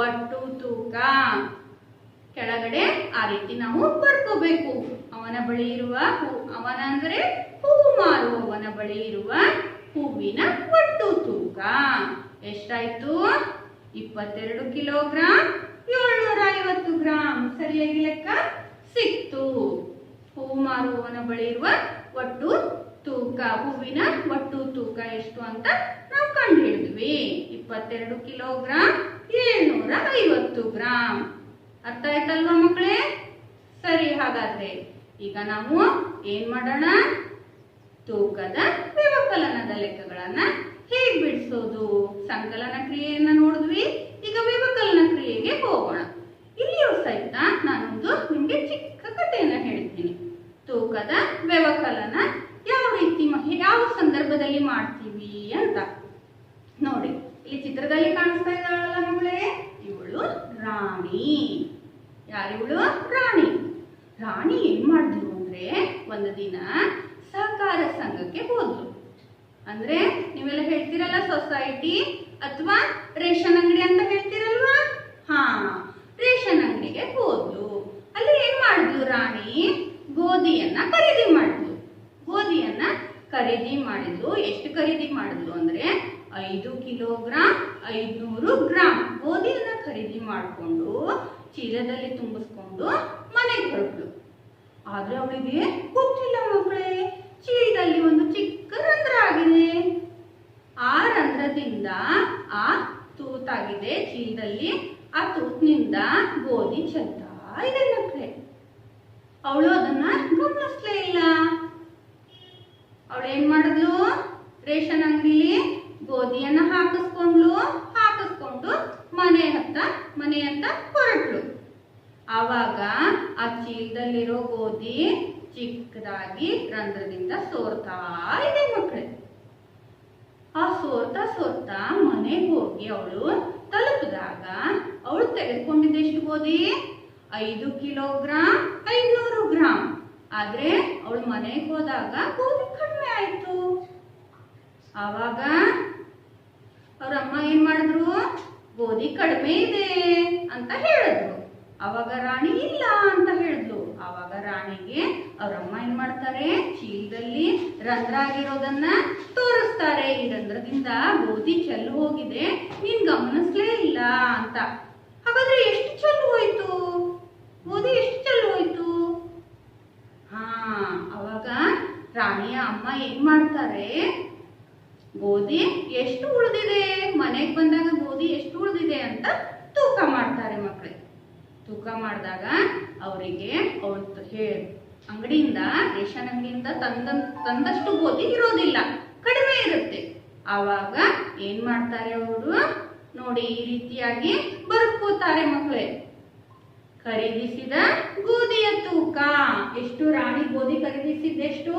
ಒಟ್ಟು ತೂಕ ಕೆಳಗಡೆ ಆ ರೀತಿ ನಾವು ಬರ್ಕೋಬೇಕು. ಅವನ ಬಳಿ ಇರುವ ಅವನ ಅಂದ್ರೆ ಹೂ ಮಾರುವವನ ಬಳಿ ಇರುವ ಹೂವಿನ ಒಟ್ಟು ತೂಕ ಎಷ್ಟಾಯ್ತು? 22 ಕಿಲೋಗ್ರಾಂ 750 ಗ್ರಾಂ. ಸರಿಯಾಗಿ ಲೆಕ್ಕ ಸಿಕ್ತು. ಹೂ ಮಾರುವವನ ಬಳಿ ಇರುವ ಒಟ್ಟು ತೂಕ, ಹೂವಿನ ಒಟ್ಟು ತೂಕ ಎಷ್ಟು ಅಂತ ನಾವು ಕಂಡು ಹಿಡಿದ್ವಿ. 22 ಕಿಲೋಗ್ರಾಂ 750 ಗ್ರಾಂ. ಅರ್ಥ ಆಯ್ತಲ್ವಾ ಮಕ್ಕಳೇ? ಸರಿ. ಹಾಗಾದ್ರೆ ಈಗ ನಾವು ಏನ್ ಮಾಡೋಣ? ತೂಕದ ವ್ಯವಕಲನದ ಲೆಕ್ಕಗಳನ್ನ ಹೇಗೆ ಬಿಡಿಸೋದು? ಸಂಕಲನ ಕ್ರಿಯೆಯನ್ನ ನೋಡಿದ್ವಿ. ಈಗ ವ್ಯವಕಲನ ಕ್ರಿಯೆಗೆ ಹೋಗೋಣ. ಇಲ್ಲಿಯೂ ಸಹಿತ ನಾನೊಂದು ನಿಮ್ಗೆ ಚಿಕ್ಕ ಕಥೆಯನ್ನ ಹೇಳ್ತೀನಿ. ತೂಕದ ವ್ಯವಕಲನ ಯಾವ ರೀತಿ ಯಾವ ಸಂದರ್ಭದಲ್ಲಿ ಮಾಡ್ತೀವಿ ಅಂತ ನೋಡಿ. ಇಲ್ಲಿ ಚಿತ್ರದಲ್ಲಿ ಕಾಣಿಸ್ತಾ ಇದ್ದಾಳಲ್ಲ ಮಗಳೇ, ಇವಳು ರಾಣಿ. ಯಾರಿವಳು? ರಾಣಿ. ರಾಣಿ ಏನ್ ಮಾಡಿದ್ಲು ಅಂದ್ರೆ ಒಂದು ದಿನ ಸಹಕಾರ ಸಂಘಕ್ಕೆ ಹೋದ್ಲು. ಅಂದ್ರೆ ನೀವೆಲ್ಲ ಹೇಳ್ತೀರಲ್ಲ ಸೊಸೈಟಿ ಅಥವಾ ರೇಷನ್ ಅಂಗಡಿ ಅಂತ ಹೇಳ್ತೀರಲ್ವಾ? ರೇಷನ್ ಅಂಗಡಿಗೆ ಹೋದ್ಲು. ಅಲ್ಲಿ ಏನ್ ಮಾಡಿದ್ಲು ರಾಣಿ? ಗೋಧಿಯನ್ನ ಖರೀದಿ ಮಾಡಿದ್ಲು. ಗೋಧಿಯನ್ನ ಖರೀದಿ ಮಾಡಿದ್ಲು. ಎಷ್ಟು ಖರೀದಿ ಮಾಡಿದ್ಲು ಅಂದ್ರೆ 5 ಕಿಲೋಗ್ರಾಂ 500 ಗ್ರಾಂ ಗೋಧಿಯನ್ನ ಖರೀದಿ ಮಾಡಿಕೊಂಡು ಚೀಲದಲ್ಲಿ ತುಂಬಿಸ್ಕೊಂಡು ಮನೆಗೆ ಹೊರಟ್ಲು. ಆದ್ರೆ ಅವಳಿಗೆ ಗೊತ್ತಿಲ್ಲ ಮಕ್ಕಳೇ, ಚೀಲದಲ್ಲಿ ಒಂದು ಚಿಕ್ಕ ರಂಧ್ರ ಆಗಿದೆ. ಆ ರಂಧ್ರದಿಂದ ಆ ತೂತಾಗಿದೆ ಚೀಲದಲ್ಲಿ. ಆ ತೂತಿನಿಂದ ಗೋಧಿ ಚೆಲ್ತಾ ಇದೆ ಮಕ್ಕಳೇ. ಅವಳು ಅದನ್ನ ಗಮನಿಸ್ಲೇ ಇಲ್ಲ. ಅವಳು ಏನ್ ಮಾಡಿದ್ಲು? ರೇಷನ್ ಅಂಗಡಿಲಿ ಗೋಧಿಯನ್ನ ಹಾಕಿಸ್ಕೊಂಡು ಮನೆ ಅಂತ ಹೊರಟ್ಲು. ಆವಾಗ ಆ ಚೀಲದಲ್ಲಿರೋ ಗೋಧಿ ಚಿಕ್ಕದಾಗಿ ರಂಧ್ರದಿಂದ ಸೋರ್ತಾ ಇದೆ ಮಕ್ಕಳೇ. ಆ ಸೋರ್ತಾ ಮನೆಗೆ ಹೋಗಿ ಅವಳು ತಲುಪಿದಾಗ ಅವಳು ತೆಗೆದುಕೊಂಡಿದ್ದೆಷ್ಟು ಗೋಧಿ? 5 ಕಿಲೋಗ್ರಾಂ 500 ಗ್ರಾಂ. ಆದ್ರೆ ಅವಳು ಮನೆಗೆ ಹೋದಾಗ ಗೋಧಿ ಕಡಿಮೆ ಆಯ್ತು. ಆವಾಗ ಅವ್ರ ಅಮ್ಮ ಏನ್ ಮಾಡಿದ್ರು? ಗೋಧಿ ಕಡಿಮೆ ಇದೆ ಅಂತ ಹೇಳಿದ್ರು. ಆವಾಗ ರಾಣಿ ಇಲ್ಲ ಅಂತ ಹೇಳಿದ್ಲು. ಆವಾಗ ರಾಣಿಗೆ ಅವ್ರಮ್ಮ ಏನ್ ಮಾಡ್ತಾರೆ? ಚೀಲದಲ್ಲಿ ರಂಧ್ರ ಆಗಿರೋದನ್ನ ತೋರಿಸ್ತಾರೆ. ಈ ರಂಧ್ರದಿಂದ ಗೋಧಿ ಚೆಲ್ಲು ಹೋಗಿದೆ, ನೀನ್ ಗಮನಿಸ್ಲೇ ಇಲ್ಲ ಅಂತ. ಹಾಗಾದ್ರೆ ಎಷ್ಟು ಚೆಲ್ಲು ಹೋಯ್ತು? ಗೋಧಿ ಎಷ್ಟು ಚೆಲ್ಲು ಹೋಯ್ತು? ಅವಾಗ ರಾಣಿಯ ಅಮ್ಮ ಏನ್ ಮಾಡ್ತಾರೆ? ಗೋಧಿ ಎಷ್ಟು ಉಳಿದಿದೆ, ಮನೆಗೆ ಬಂದಾಗ ಗೋಧಿ ಎಷ್ಟು ಉಳಿದಿದೆ ಅಂತ ತೂಕ ಮಾಡ್ತಾರೆ ಮಕ್ಕಳೇ. ತೂಕ ಮಾಡಿದಾಗ ಅವರಿಗೆ ಅವಳು ಅಂಗಡಿಯಿಂದ ರೇಷನ್ ಅಂಗಡಿಯಿಂದ ತಂದಷ್ಟು ಗೋಧಿ ಇರೋದಿಲ್ಲ, ಕಡಿಮೆ ಇರುತ್ತೆ. ಆವಾಗ ಏನ್ ಮಾಡ್ತಾರೆ ಅವರು? ನೋಡಿ, ಈ ರೀತಿಯಾಗಿ ಬರ್ಕೋತಾರೆ ಮಕ್ಕಳೇ. ಖರೀದಿಸಿದ ಗೋಧಿಯ ತೂಕ ಎಷ್ಟು? ರಾಣಿ ಗೋಧಿ ಖರೀದಿಸಿದ್ದೆಷ್ಟು?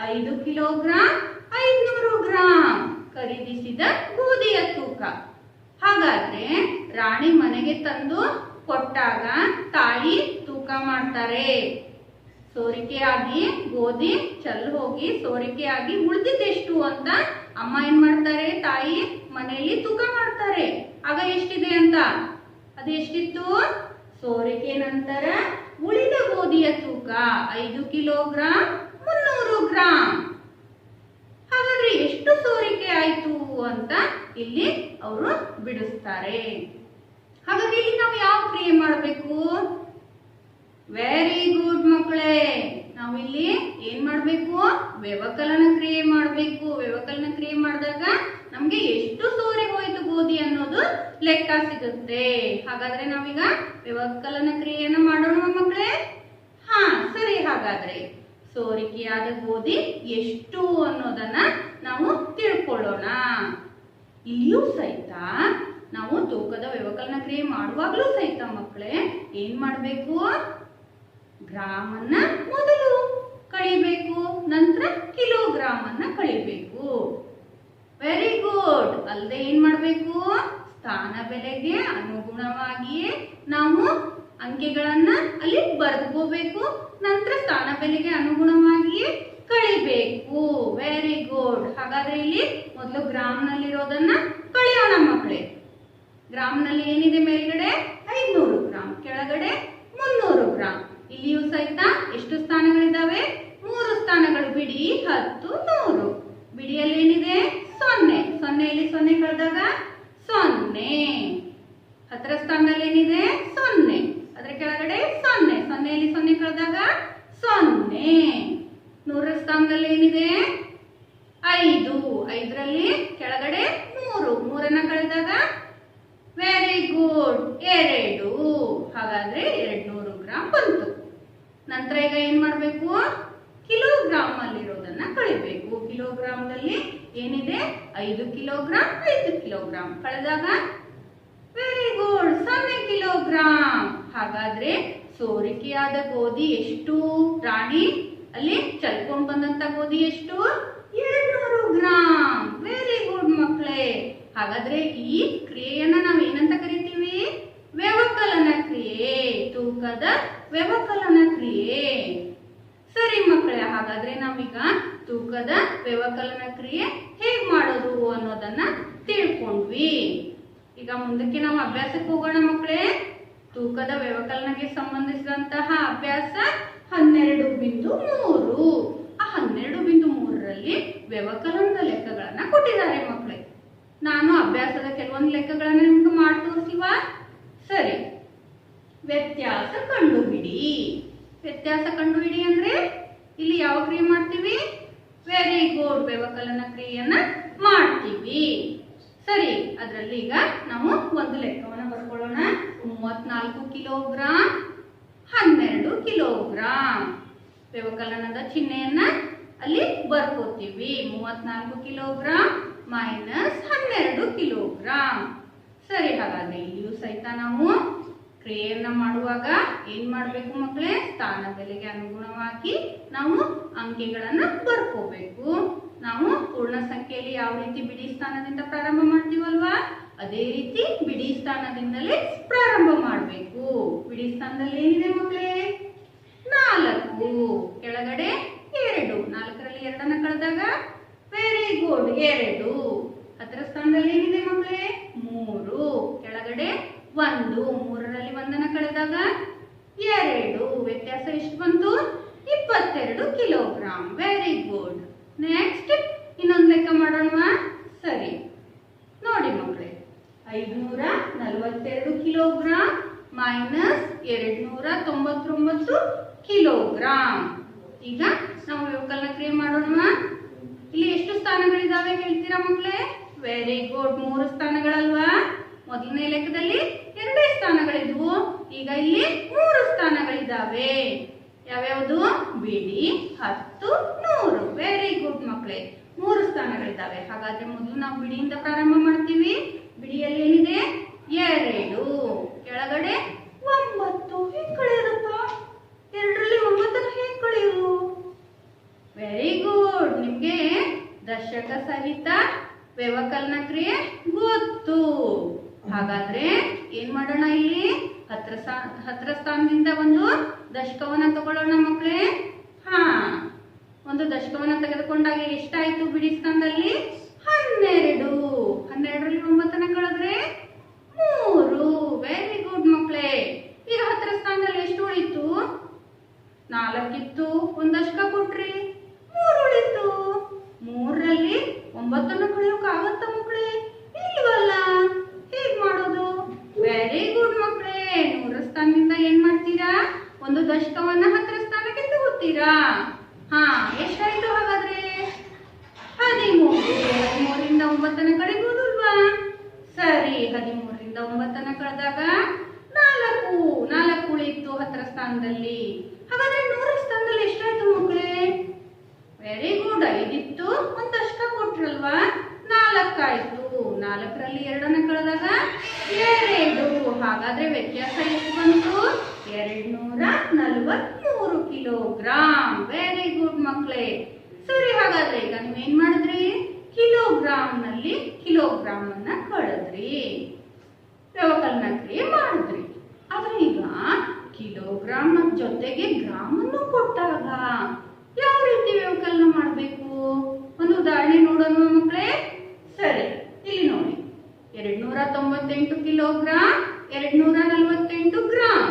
5 ಕಿಲೋಗ್ರಾಂ 500 ಗ್ರಾಂ ಖರೀದಿಸಿದ ಗೋಧಿಯ ತೂಕ. ಹಾಗಾದ್ರೆ ರಾಣಿ ಮನೆಗೆ ತಂದು ಕೊಟ್ಟಾಗ ತಾಯಿ ತೂಕ ಮಾಡ್ತಾರೆ. ಸೋರಿಕೆಯಾಗಿ ಗೋಧಿ ಚೆಲ್ ಹೋಗಿ ಸೋರಿಕೆಯಾಗಿ ಉಳಿದಿದ್ದೆಷ್ಟು ಅಂತ ಅಮ್ಮ ಏನ್ ಮಾಡ್ತಾರೆ, ತಾಯಿ ಮನೆಯಲ್ಲಿ ತೂಕ ಮಾಡ್ತಾರೆ. ಆಗ ಎಷ್ಟಿದೆ ಅಂತ, ಅದು ಎಷ್ಟಿತ್ತು, ಸೋರಿಕೆ ನಂತರ ಉಳಿದ ಗೋಧಿಯ ತೂಕ 5 ಕಿಲೋಗ್ರಾಂ 300 ಗ್ರಾಂ. ಹಾಗಾದ್ರೆ ಎಷ್ಟು ಸೋರಿಕೆ ಆಯ್ತು ಅಂತ ಇಲ್ಲಿ ಅವರು ಬಿಡಿಸ್ತಾರೆ. ಹಾಗಾದ್ರೆ ಇಲ್ಲಿ ನಾವು ಯಾವ ಕ್ರಿಯೆ ಮಾಡಬೇಕು? ವೆರಿ ಗುಡ್ ಮಕ್ಕಳೇ, ನಾವಿಲ್ಲಿ ಏನ್ ಮಾಡ್ಬೇಕು, ವ್ಯವಕಲನ ಕ್ರಿಯೆ ಮಾಡಬೇಕು. ವ್ಯವಕಲನ ಕ್ರಿಯೆ ಮಾಡಿದಾಗ ನಮ್ಗೆ ಎಷ್ಟು ಸೋರೆ ಹೋಯ್ತು ಗೋಧಿ ಅನ್ನೋದು ಲೆಕ್ಕ ಸಿಗುತ್ತೆ. ಹಾಗಾದ್ರೆ ನಾವೀಗ ವ್ಯವಕಲನ ಕ್ರಿಯೆಯನ್ನ ಮಾಡೋಣ ಮಕ್ಕಳೇ. ಹಾ ಸರಿ, ಹಾಗಾದ್ರೆ ಸೋರಿಕೆಯಾದ ಗೋಧಿ ಎಷ್ಟು ಅನ್ನೋದನ್ನ ನಾವು ತಿಳ್ಕೊಳ್ಳೋಣ. ಇಲ್ಲಿಯೂ ಸಹಿತ ನಾವು ತೂಕದ ವ್ಯವಕಲನ ಕ್ರಿಯೆ ಮಾಡುವಾಗ್ಲೂ ಸಹಿತ ಮಕ್ಕಳೇ ಏನ್ ಮಾಡ್ಬೇಕು, ಗ್ರಾಮ್ ಅನ್ನ ಮೊದಲು ಕಳಿಬೇಕು, ನಂತರ ಕಿಲೋಗ್ರಾಮ್ ಅನ್ನ ಕಳಿಬೇಕು. Very good. ಅಲ್ಲದೆ ಏನ್ ಮಾಡ್ಬೇಕು, ಸ್ಥಾನ ಬೆಲೆಗೆ ಅನುಗುಣವಾಗಿಯೇ ನಾವು ಅಂಕೆಗಳನ್ನ ಅಲ್ಲಿ ಬರ್ಕೋಬೇಕು, ನಂತರ ಸ್ಥಾನ ಬೆಲೆಗೆ ಅನುಗುಣವಾಗಿಯೇ ಕಳಿಬೇಕು. Very good. ಹಾಗಾದ್ರೆ ಇಲ್ಲಿ ಮೊದಲು ಗ್ರಾಮ್ ನಲ್ಲಿರೋದನ್ನ ಕಳಿಯೋಣ ಮಕ್ಕಳೇ. ಗ್ರಾಮ್ ನಲ್ಲಿ ಏನಿದೆ, ಮೇಲ್ಗಡೆ 500 ಗ್ರಾಂ, ಕೆಳಗಡೆ 300 ಗ್ರಾಂ. ಇಲ್ಲಿಯೂ ಸಹಿತ ಎಷ್ಟು ಸ್ಥಾನಗಳಿದ್ದಾವೆ, 3 ಸ್ಥಾನಗಳು. ಬಿಡಿ 10 100. ಬಿಡಿಯಲ್ಲಿ ಏನಿದೆ, 0. 0ಯಲ್ಲಿ 0 ಕಳೆದಾಗ 0. 10ರ ಸ್ಥಾನದಲ್ಲಿ ಏನಿದೆ, 0. ಅದರ ಕೆಳಗಡೆ 0. 0ಯಲ್ಲಿ 0 ಕಳೆದಾಗ 0. 100ರ ಸ್ಥಾನದಲ್ಲಿ ಏನಿದೆ, 5. 5ರಲ್ಲಿ ಕೆಳಗಡೆ 3. 3ನ್ನ ಕಳೆದಾಗ ವೆರಿ ಗುಡ್ 2. ಹಾಗಾದ್ರೆ 200 ಗ್ರಾಂ ಬಂತು. ನಂತರ ಈಗ ಏನ್ ಮಾಡ್ಬೇಕು, ಕಿಲೋಗ್ರಾಮ್ ಅಲ್ಲಿರೋದನ್ನ ಕಳಿಬೇಕು. ಕಿಲೋಗ್ರಾಮ್ದಲ್ಲಿ ಏನಿದೆ, 5 ಕಿಲೋಗ್ರಾಂ 5 ಕಿಲೋಗ್ರಾಂ ಕಳೆದಾಗ ವೆರಿ ಗುಡ್ 0 ಕಿಲೋಗ್ರಾಂ. ಹಾಗಾದ್ರೆ ಸೋರಿಕೆಯಾದ ಗೋಧಿ ಎಷ್ಟು, ರಾಣಿ ಅಲ್ಲಿ ಚಲ್ಕೊಂಡ್ ಬಂದಂತ ಗೋಧಿ ಎಷ್ಟು, 200 ಗ್ರಾಂ. ವೆರಿ ಗುಡ್ ಮಕ್ಕಳೇ. ಹಾಗಾದ್ರೆ ಈ ಕ್ರಿಯೆಯನ್ನ ನಾವು ಏನಂತ ಕರಿತೀವಿ, ವ್ಯವಕಲನ ಕ್ರಿಯೆ, ತೂಕದ ವ್ಯವಕಲನ ಕ್ರಿಯೆ. ಸರಿ ಮಕ್ಕಳೇ, ಹಾಗಾದ್ರೆ ನಾವೀಗ ತೂಕದ ವ್ಯವಕಲನ ಕ್ರಿಯೆ ಹೇಗ್ ಮಾಡೋದು ಅನ್ನೋದನ್ನ ತಿಳ್ಕೊಂಡ್ವಿ. ಈಗ ಮುಂದಕ್ಕೆ ನಾವು ಅಭ್ಯಾಸಕ್ಕೆ ಹೋಗೋಣ ಮಕ್ಕಳೇ. ತೂಕದ ವ್ಯವಕಲನಕ್ಕೆ ಸಂಬಂಧಿಸಿದಂತಹ ಅಭ್ಯಾಸ 12.3. ಆ 12.3ರಲ್ಲಿ ವ್ಯವಕಲನದ ಲೆಕ್ಕಗಳನ್ನ ಕೊಟ್ಟಿದ್ದಾರೆ ಮಕ್ಕಳೇ. ನಾನು ಅಭ್ಯಾಸದ ಕೆಲವೊಂದು ಲೆಕ್ಕಗಳನ್ನ ನಿಮ್ಗೆ ಮಾಡಿ ತೋರಿಸಿವ. ಸರಿ, ವ್ಯತ್ಯಾಸ ಕಂಡುಹಿಡಿ. ವ್ಯತ್ಯಾಸ ಕಂಡುಹಿಡಿ ಅಂದ್ರೆ ಇಲ್ಲಿ ಯಾವ ಕ್ರಿಯೆ ಮಾಡ್ತೀವಿ, ವೆರಿ ಗುಡ್ ವ್ಯವಕಲನ ಕ್ರಿಯೆಯನ್ನ ಮಾಡ್ತೀವಿ. ಸರಿ, ಅದರಲ್ಲಿ ಈಗ ನಾವು ಒಂದು ಲೆಕ್ಕವನ್ನ ಬರ್ಕೊಳ್ಳೋಣ. 34 ಕಿಲೋಗ್ರಾಂ 12 ಕಿಲೋಗ್ರಾಂ. ವ್ಯವಕಲನದ ಚಿಹ್ನೆಯನ್ನ ಅಲ್ಲಿ ಬರ್ಕೋತೀವಿ. 34 ಕಿಲೋಗ್ರಾಂ ಮೈನಸ್ 12 ಕಿಲೋಗ್ರಾಂ. ಸರಿ, ಹಾಗಾದ್ರೆ ಇಲ್ಲಿಯೂ ಸಹಿತ ನಾವು ಕ್ರಿಯೆಯನ್ನ ಮಾಡುವಾಗ ಏನ್ ಮಾಡ್ಬೇಕು ಮಕ್ಕಳೇ, ಸ್ಥಾನ ಬೆಲೆಗೆ ಅನುಗುಣವಾಗಿ ನಾವು ಅಂಕೆಗಳನ್ನ ಬರ್ಕೋಬೇಕು. ನಾವು ಪೂರ್ಣ ಸಂಖ್ಯೆಯಲ್ಲಿ ಯಾವ ರೀತಿ ಬಿಡಿ ಸ್ಥಾನದಿಂದ ಪ್ರಾರಂಭ ಮಾಡ್ತೀವಲ್ವಾ, ಅದೇ ರೀತಿ ಬಿಡಿ ಸ್ಥಾನದಿಂದಲೇ ಪ್ರಾರಂಭ ಮಾಡಬೇಕು. ಬಿಡಿ ಸ್ಥಾನದಲ್ಲಿ ಏನಿದೆ ಮಕ್ಕಳೇ, 4. ಕೆಳಗಡೆ 2. 4ರಲ್ಲಿ 2ನ್ನ ಕಳೆದಾಗ ವೆರಿ ಗುಡ್ 2. 10ರ ಸ್ಥಾನದಲ್ಲಿ ಏನಿದೆ ಮಕ್ಕಳೇ, 3. ಕೆಳಗಡೆ 1. 3ರಲ್ಲಿ 1ನ್ನ ಕಳೆದಾಗ 2. ವ್ಯತ್ಯಾಸ ಎಷ್ಟು ಬಂತು, 22 ಕಿಲೋಗ್ರಾಂ. Very good. ನೆಕ್ಸ್ಟ್ ಇನ್ನೊಂದು ಲೆಕ್ಕ ಮಾಡೋಣ. ಸರಿ, ನೋಡಿ ಮಕ್ಕಳೇ, 542 ಕಿಲೋಗ್ರಾಂ ಮೈನಸ್ 299 ಕಿಲೋಗ್ರಾಂ. ಈಗ ನಾವು ವ್ಯವಕಲನ ಕ್ರಿಯೆ ಮಾಡೋಣ. ಇಲ್ಲಿ ಎಷ್ಟು ಸ್ಥಾನಗಳಿದಾವೆ ಹೇಳ್ತೀರಾ ಮಕ್ಕಳೇ? Very good, 3 ಸ್ಥಾನಗಳಲ್ವಾ? ಮೊದಲನೇ ಲೆಕ್ಕದಲ್ಲಿ 2 ಸ್ಥಾನಗಳಿದ್ವು, ಈಗ ಇಲ್ಲಿ 3 ಸ್ಥಾನಗಳಿದಾವೆ. ಯಾವ್ಯಾವುದು? ಬಿಡಿ, 10, 100. ವೆರಿ ಗುಡ್ ಮಕ್ಕಳೇ, 3 ಸ್ಥಾನಗಳಿದ್ದಾವೆ. ಹಾಗಾದ್ರೆ ಮೊದಲು ನಾವು ಬಿಡಿಯಿಂದ ಪ್ರಾರಂಭ ಮಾಡ್ತೀವಿ. ಬಿಡಿಯಲ್ಲಿ ಏನಿದೆ? 2. ಕೆಳಗಡೆ 9. ಹೇಗೆ ಕಳೆಯೋದಪ್ಪ? 2ರಲ್ಲಿ 9ನ್ನು ಹೇಗೆ ಕಳೆಯೋದು? ವೆರಿ ಗುಡ್, ನಿಮ್ಗೆ ದಶಕ ಸಹಿತ ವ್ಯವಕಲನ ಕ್ರಿಯೆ ಗೊತ್ತು. ಹಾಗಾದ್ರೆ ಏನ್ ಮಾಡೋಣ, ಇಲ್ಲಿ 10ರ ಸ್ಥಾನದಿಂದ ಒಂದು ದಶಕವನ್ನ ತಗೊಳ್ಳೋಣ ಮಕ್ಕಳೇ. ತಕೊಂಡಾಗ ಎಷ್ಟಾಯ್ತು ಬಿಡಿ ಸ್ಥಾನದಲ್ಲಿ 12. 12ರಲ್ಲಿ 9 ಕಳೆದ್ರೆ 3. ವೆರಿ ಗುಡ್ ಮಕ್ಕಳೇ. ಈಗ 10ರ ಸ್ಥಾನದಲ್ಲಿ ಎಷ್ಟು ಉಳಿತು? 4 ಇತ್ತು, ಒಂದಷ್ಟ ಕೊಟ್ರಿ 3 ಉಳಿತು. 3ರಲ್ಲಿ 9 ಕಳೆಯೋಕ್ಕಾಗತ್ತ ಮಕ್ಕಳೇ? ಇಲ್ವಲ್ಲ. ಹೇಗ್ ಮಾಡೋದು? ವೆರಿ ಗುಡ್ ಮಕ್ಕಳೇ. 100ರ ಸ್ಥಾನದಿಂದ ಏನ್ ಮಾಡ್ತೀರಾ? ಒಂದು ದಶಕವನ್ನ 10ರ ಸ್ಥಾನಕ್ಕೆ ತಗೋತೀರಾ. ಹಾ, ಎಷ್ಟಾಯ್ತು ಹಾಗಾದ್ರೆ? 13. 13ರಿಂದ 9 ಕಳಿಬಹುದಲ್ವಾ? ಸರಿ, 13ರಿಂದ 9 ಕಳೆದಾಗ 4 ಉಳಿತು 10ರ ಸ್ಥಾನದಲ್ಲಿ. ಹಾಗಾದ್ರೆ 100ರ ಸ್ಥಾನದಲ್ಲಿ ಎಷ್ಟಾಯ್ತು ಮಕ್ಕಳೇ? Very good. 5 ಇತ್ತು, ಒಂದಷ್ಟ ಕೊಟ್ರಲ್ವಾ? 4 ಆಯ್ತು. 4ರಲ್ಲಿ 2 ಕಳೆದಾಗ 2. ಹಾಗಾದ್ರೆ ವ್ಯತ್ಯಾಸ ಎಷ್ಟು ಬಂತು? 243 ಕಿಲೋಗ್ರಾಂ. ವೆರಿ ಗುಡ್ ಮಕ್ಕಳೇ. ಸರಿ, ಹಾಗಾದ್ರೆ ಈಗ ನೀವೇನ್ ಮಾಡಿದ್ರಿ? ಕಿಲೋಗ್ರಾಂನಲ್ಲಿ ಕಿಲೋಗ್ರಾಮ್ ಅನ್ನ ಕಳೆದ್ರಿ, ವ್ಯವಕಲನ ಕ್ರಿಯೆ ಮಾಡಿದ್ರಿ. ಆದ್ರೆ ಈಗ ಕಿಲೋಗ್ರಾಮ್ ಜೊತೆಗೆ ಗ್ರಾಮ್ ಅನ್ನು ಕೊಟ್ಟಾಗ ಯಾವ ರೀತಿ ವ್ಯವಕಲನ ಮಾಡಬೇಕು? ಒಂದು ಉದಾಹರಣೆ ನೋಡೋಣ ಮಕ್ಕಳೇ. ಸರಿ, ಇಲ್ಲಿ ನೋಡಿ. 298 ಕಿಲೋಗ್ರಾಂ, 248 ಗ್ರಾಂ.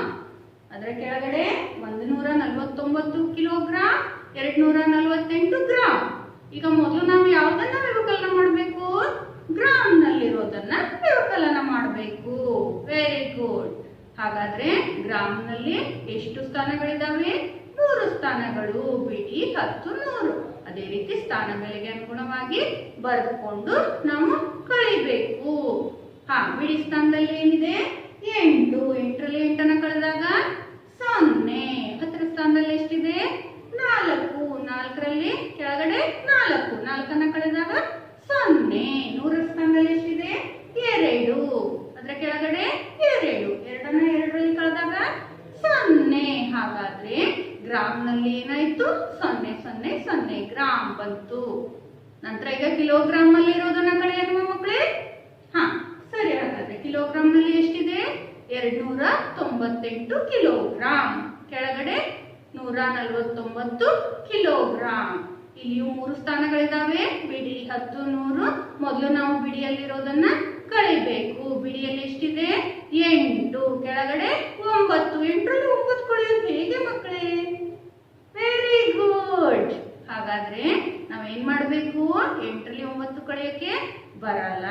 ಅದರ ಕೆಳಗಡೆ 149 ಕಿಲೋಗ್ರಾಂ, 248 ಗ್ರಾಂ. ಈಗ ಮೊದಲು ನಾವು ಯಾವುದನ್ನ ವ್ಯವಕಲನ ಮಾಡಬೇಕು? ಗ್ರಾಮ್ ನಲ್ಲಿರೋದನ್ನ ವ್ಯವಕಲನ ಮಾಡಬೇಕು. Very good. ಹಾಗಾದ್ರೆ ಗ್ರಾಮ್ ನಲ್ಲಿ ಎಷ್ಟು ಸ್ಥಾನಗಳಿದಾವೆ? 3 ಸ್ಥಾನಗಳು. ಬಿಡಿ 10 100. ಅದೇ ರೀತಿ ಸ್ಥಾನಗಳಿಗೆ ಅನುಗುಣವಾಗಿ ಬರೆದುಕೊಂಡು ನಾವು ಕಳಿಬೇಕು. ಬಿಡಿ ಸ್ಥಾನದಲ್ಲಿ ಏನಿದೆ? 8. 8ರಲ್ಲಿ 8 ಕಳೆದಾಗ 0. 10ರ ಸ್ಥಾನದಲ್ಲಿ ಎಷ್ಟಿದೆ? 4. 4ರಲ್ಲಿ ಕೆಳಗಡೆ 4 ಕಳೆದಾಗ 0. 100ರ ಸ್ಥಾನದಲ್ಲಿ ಎಷ್ಟಿದೆ? 2. ಅದರ ಕೆಳಗಡೆ 2. 2ರಲ್ಲಿ ಕಳೆದಾಗ 0. ಹಾಗಾದ್ರೆ ಗ್ರಾಮ್ ನಲ್ಲಿ ಏನಾಯ್ತು? 000 ಗ್ರಾಮ್ ಬಂತು. ನಂತರ ಈಗ ಕಿಲೋಗ್ರಾಮ್ ಅಲ್ಲಿ ಇರೋದನ್ನ ಕಳೆಯೋಣ ಮಕ್ಕಳೇ. ಸರಿ, ಹಾಗಾದ್ರೆ ಕಿಲೋಗ್ರಾಮ್ ನಲ್ಲಿ ಎಷ್ಟಿದೆ? 298 ಕಿಲೋಗ್ರಾಂ. ಕೆಳಗಡೆ 149 ಕಿಲೋಗ್ರಾಂ. ಇಲ್ಲಿಯೂ 3 ಸ್ಥಾನಗಳಿದಾವೆ. ಬಿಡಿ 10 100. ಮೊದಲು ನಾವು ಬಿಡಿಯಲ್ಲಿರೋದನ್ನ ಕಳಿಬೇಕು. ಬಿಡಿಯಲ್ಲಿ ಎಷ್ಟಿದೆ? 8. ಕೆಳಗಡೆ 9. 8ರಲ್ಲಿ 9 ಕಳೆಯೋದು ಹೇಗೆ ಮಕ್ಕಳೇ? Very good. ಹಾಗಾದ್ರೆ ನಾವೇನ್ ಮಾಡ್ಬೇಕು? 8ರಲ್ಲಿ 9 ಕಳೆಯೋಕೆ ಬರಲ್ಲ.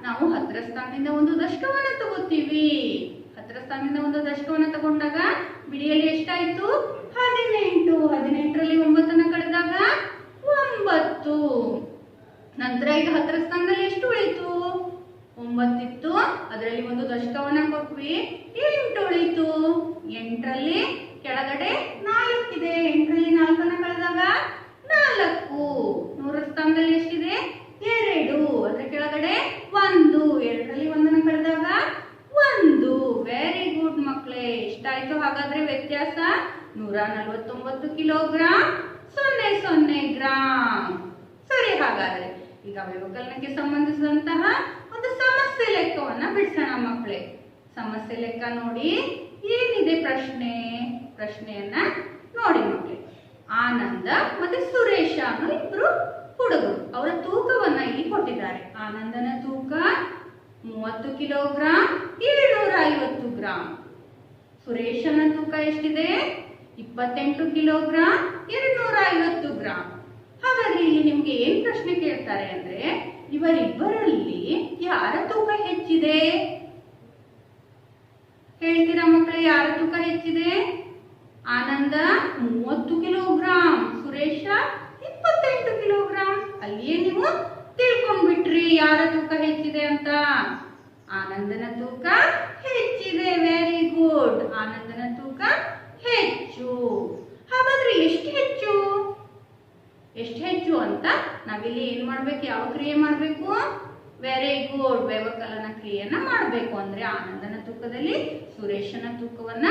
ನಾವು 10ರ ಸ್ಥಾನದಿಂದ ಒಂದು ದಶಕವನ್ನ ತಗೋತೀವಿ. 10ರ ಸ್ಥಾನದಿಂದ ಒಂದು ದಶಕವನ್ನ ತಗೊಂಡಾಗ ಬಿಡಿಯಲ್ಲಿ ಎಷ್ಟಾಯ್ತು? 18. 18ರಲ್ಲಿ 9 ಕಳೆದಾಗ 9. ನಂತರ ಈಗ 10ರ ಸ್ಥಾನದಲ್ಲಿ ಎಷ್ಟು ಉಳಿತು? 9 ಇತ್ತು, ಅದರಲ್ಲಿ ಒಂದು ದಶಕವನ್ನ ಕೊಟ್ವಿ, 8 ಉಳಿತು. 8ರಲ್ಲಿ ಕೆಳಗಡೆ 4 ಇದೆ. 8ರಲ್ಲಿ 4 ಕಳೆದಾಗ 4. 100ರ ಸ್ಥಾನದಲ್ಲಿ ಎಷ್ಟಿದೆ? 2. ಅದರ ಕೆಳಗಡೆ 1. 2ರಲ್ಲಿ 1 ಕಳೆದಾಗ 1. ವೆರಿ ಗುಡ್ ಮಕ್ಕಳೇ. ಎಷ್ಟಾಯ್ತು ಹಾಗಾದ್ರೆ ವ್ಯತ್ಯಾಸ? 149 ಕಿಲೋಗ್ರಾಂ, 00 ಗ್ರಾಂ. ಸರಿ, ಹಾಗಾದ್ರೆ ಈಗ ವ್ಯವಕಲನಕ್ಕೆ ಸಂಬಂಧಿಸಿದಂತಹ ಒಂದು ಸಮಸ್ಯೆ ಲೆಕ್ಕವನ್ನ ಬಿಡಿಸೋಣ ಮಕ್ಕಳೇ. ಸಮಸ್ಯೆ ಲೆಕ್ಕ ನೋಡಿ. ಏನಿದೆ ಪ್ರಶ್ನೆ? ಪ್ರಶ್ನೆಯನ್ನ ನೋಡಿ ಮಕ್ಕಳೇ. ಆನಂದ ಮತ್ತೆ ಸುರೇಶ ಅನ್ನೋ ಇಬ್ರು ಹುಡುಗರು, ಅವರ ತೂಕವನ್ನ ಇಲ್ಲಿ ಕೊಟ್ಟಿದ್ದಾರೆ. ಆನಂದನ ತೂಕ 30 ಕಿಲೋಗ್ರಾಂ, 750 ಗ್ರಾಂ. ಸುರೇಶನ ತೂಕ ಎಷ್ಟಿದೆ? 28 ಕಿಲೋಗ್ರಾಂ, 250 ಗ್ರಾಂ. ಹಾಗಾದ್ರೆ ಇಲ್ಲಿ ನಿಮ್ಗೆ ಏನ್ ಪ್ರಶ್ನೆ ಕೇಳ್ತಾರೆ ಅಂದ್ರೆ, ಇವರಿಬ್ಬರಲ್ಲಿ ಯಾರ ತೂಕ ಹೆಚ್ಚಿದೆ? ಹೇಳ್ತೀರಾ ಮಕ್ಕಳೇ? ಯಾರ ತೂಕ ಹೆಚ್ಚಿದೆ? ಆನಂದ 30 ಕಿಲೋಗ್ರಾಂ, ಸುರೇಶ 28 ಕಿಲೋಗ್ರಾಂ. ಅಲ್ಲಿಯೇ ನೀವು ತಿಳ್ಕೊಂಡ್ಬಿಟ್ರಿ ಯಾರ ತೂಕ ಹೆಚ್ಚಿದೆ ಅಂತ. ಆನಂದನ ತೂಕ ಹೆಚ್ಚಿದೆ. Very good. ಆನಂದನ ತೂಕ ಹೆಚ್ಚು. ಹಾಗಾದ್ರೆ ಎಷ್ಟು ಹೆಚ್ಚು? ಎಷ್ಟು ಹೆಚ್ಚು ಅಂತ ನಾವಿಲ್ಲಿ ಏನ್ ಮಾಡ್ಬೇಕು? ಯಾವ ಕ್ರಿಯೆ ಮಾಡ್ಬೇಕು? Very good. ವ್ಯವಕಲನ ಕ್ರಿಯೆಯನ್ನ ಮಾಡಬೇಕು. ಅಂದ್ರೆ ಆನಂದನ ತೂಕದಲ್ಲಿ ಸುರೇಶನ ತೂಕವನ್ನ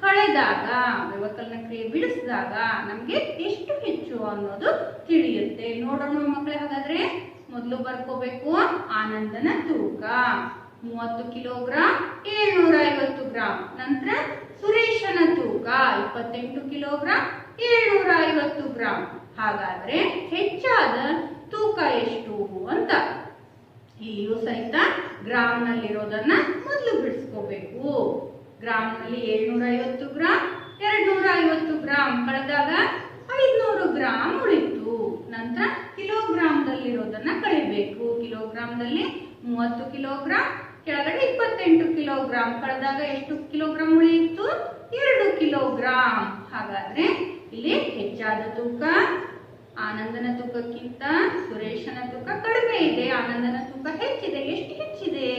ಕಳೆದಾಗ, ವ್ಯವಕಲನ ಕ್ರಿಯೆ ಬಿಡಿಸಿದಾಗ ನಮ್ಗೆ ಎಷ್ಟು ಹೆಚ್ಚು ಅನ್ನೋದು ತಿಳಿಯುತ್ತೆ. ನೋಡೋಣ ಮಕ್ಕಳೇ. ಹಾಗಾದ್ರೆ ಮೊದಲು ಬರ್ಕೋಬೇಕು. ಆನಂದನ ತೂಕ 30 ಕಿಲೋಗ್ರಾಂ, 750 ಗ್ರಾಂ. ನಂತರ ಸುರೇಶನ ತೂಕ 28 ಕಿಲೋಗ್ರಾಂ, 750 ಗ್ರಾಂ. ಹಾಗಾದ್ರೆ ಹೆಚ್ಚಾದ ತೂಕ ಎಷ್ಟು ಅಂತ ಇಲ್ಲಿಯೂ ಸಹಿತ ಗ್ರಾಮ್ನಲ್ಲಿರೋದನ್ನ ಮೊದಲು ಬಿಡಿಸ್ಕೋಬೇಕು. ಗ್ರಾಮ್ನಲ್ಲಿ 750 ಗ್ರಾಮ್, 250 ಗ್ರಾಮ್ ಕಳೆದಾಗ 500 ಗ್ರಾಮ್ ಉಳಿತು. ನಂತರ ಕಿಲೋಗ್ರಾಮ್ದಲ್ಲಿರೋದನ್ನ ಕಳಿಬೇಕು. ಕಿಲೋಗ್ರಾಮ್ದಲ್ಲಿ 30 ಕಿಲೋಗ್ರಾಮ್, ಕೆಳಗಡೆ 28 ಕಿಲೋಗ್ರಾಮ್ ಕಳೆದಾಗ ಎಷ್ಟು ಕಿಲೋಗ್ರಾಮ್ ಉಳಿಯಿತು? 2 ಕಿಲೋಗ್ರಾಮ್. ಹಾಗಾದ್ರೆ ಇಲ್ಲಿ ಹೆಚ್ಚಾದ ತೂಕ ಆನಂದನ ತೂಕಕ್ಕಿಂತ ಸುರೇಶನ ತೂಕ ಕಡಿಮೆ ಇದೆ. ಆನಂದನ ತೂಕ ಹೆಚ್ಚಿದೆ. ಎಷ್ಟು ಹೆಚ್ಚಿದೆ?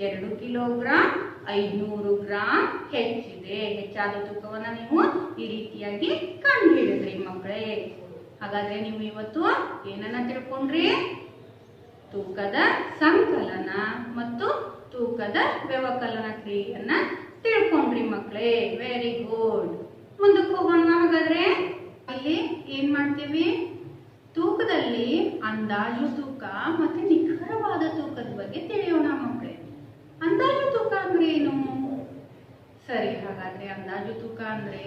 2 ಕಿಲೋಗ್ರಾಮ್ 500 ಗ್ರಾಮ್ ಹೆಚ್ಚಿದೆ. ಹೆಚ್ಚಾದ ತೂಕವನ್ನ ನೀವು ಈ ರೀತಿಯಾಗಿ ಕಂಡುಹಿಡಿದ್ರಿ ಮಕ್ಕಳೇ. ಹಾಗಾದ್ರೆ ನೀವು ಇವತ್ತು ಏನನ್ನ ತಿಳ್ಕೊಂಡ್ರಿ? ತೂಕದ ಸಂಕಲನ ಮತ್ತು ತೂಕದ ವ್ಯವಕಲನ ಕ್ರಿಯೆಯನ್ನ ತಿಳ್ಕೊಂಡ್ರಿ ಮಕ್ಕಳೇ. Very good. ಮುಂದಕ್ಕೆ ಹೋಗೋಣ. ಹಾಗಾದ್ರೆ ಇಲ್ಲಿ ಏನ್ ಮಾಡ್ತೀವಿ? ತೂಕದಲ್ಲಿ ಅಂದಾಜು ತೂಕ ಮತ್ತೆ ನಿಖರವಾದ ತೂಕದ ಬಗ್ಗೆ ತಿಳಿಯೋಣ ಮಕ್ಕಳೇ. ಅಂದಾಜು ತೂಕ ಅಂದ್ರೆ ಏನು? ಸರಿ, ಹಾಗಾದ್ರೆ ಅಂದಾಜು ತೂಕ ಅಂದ್ರೆ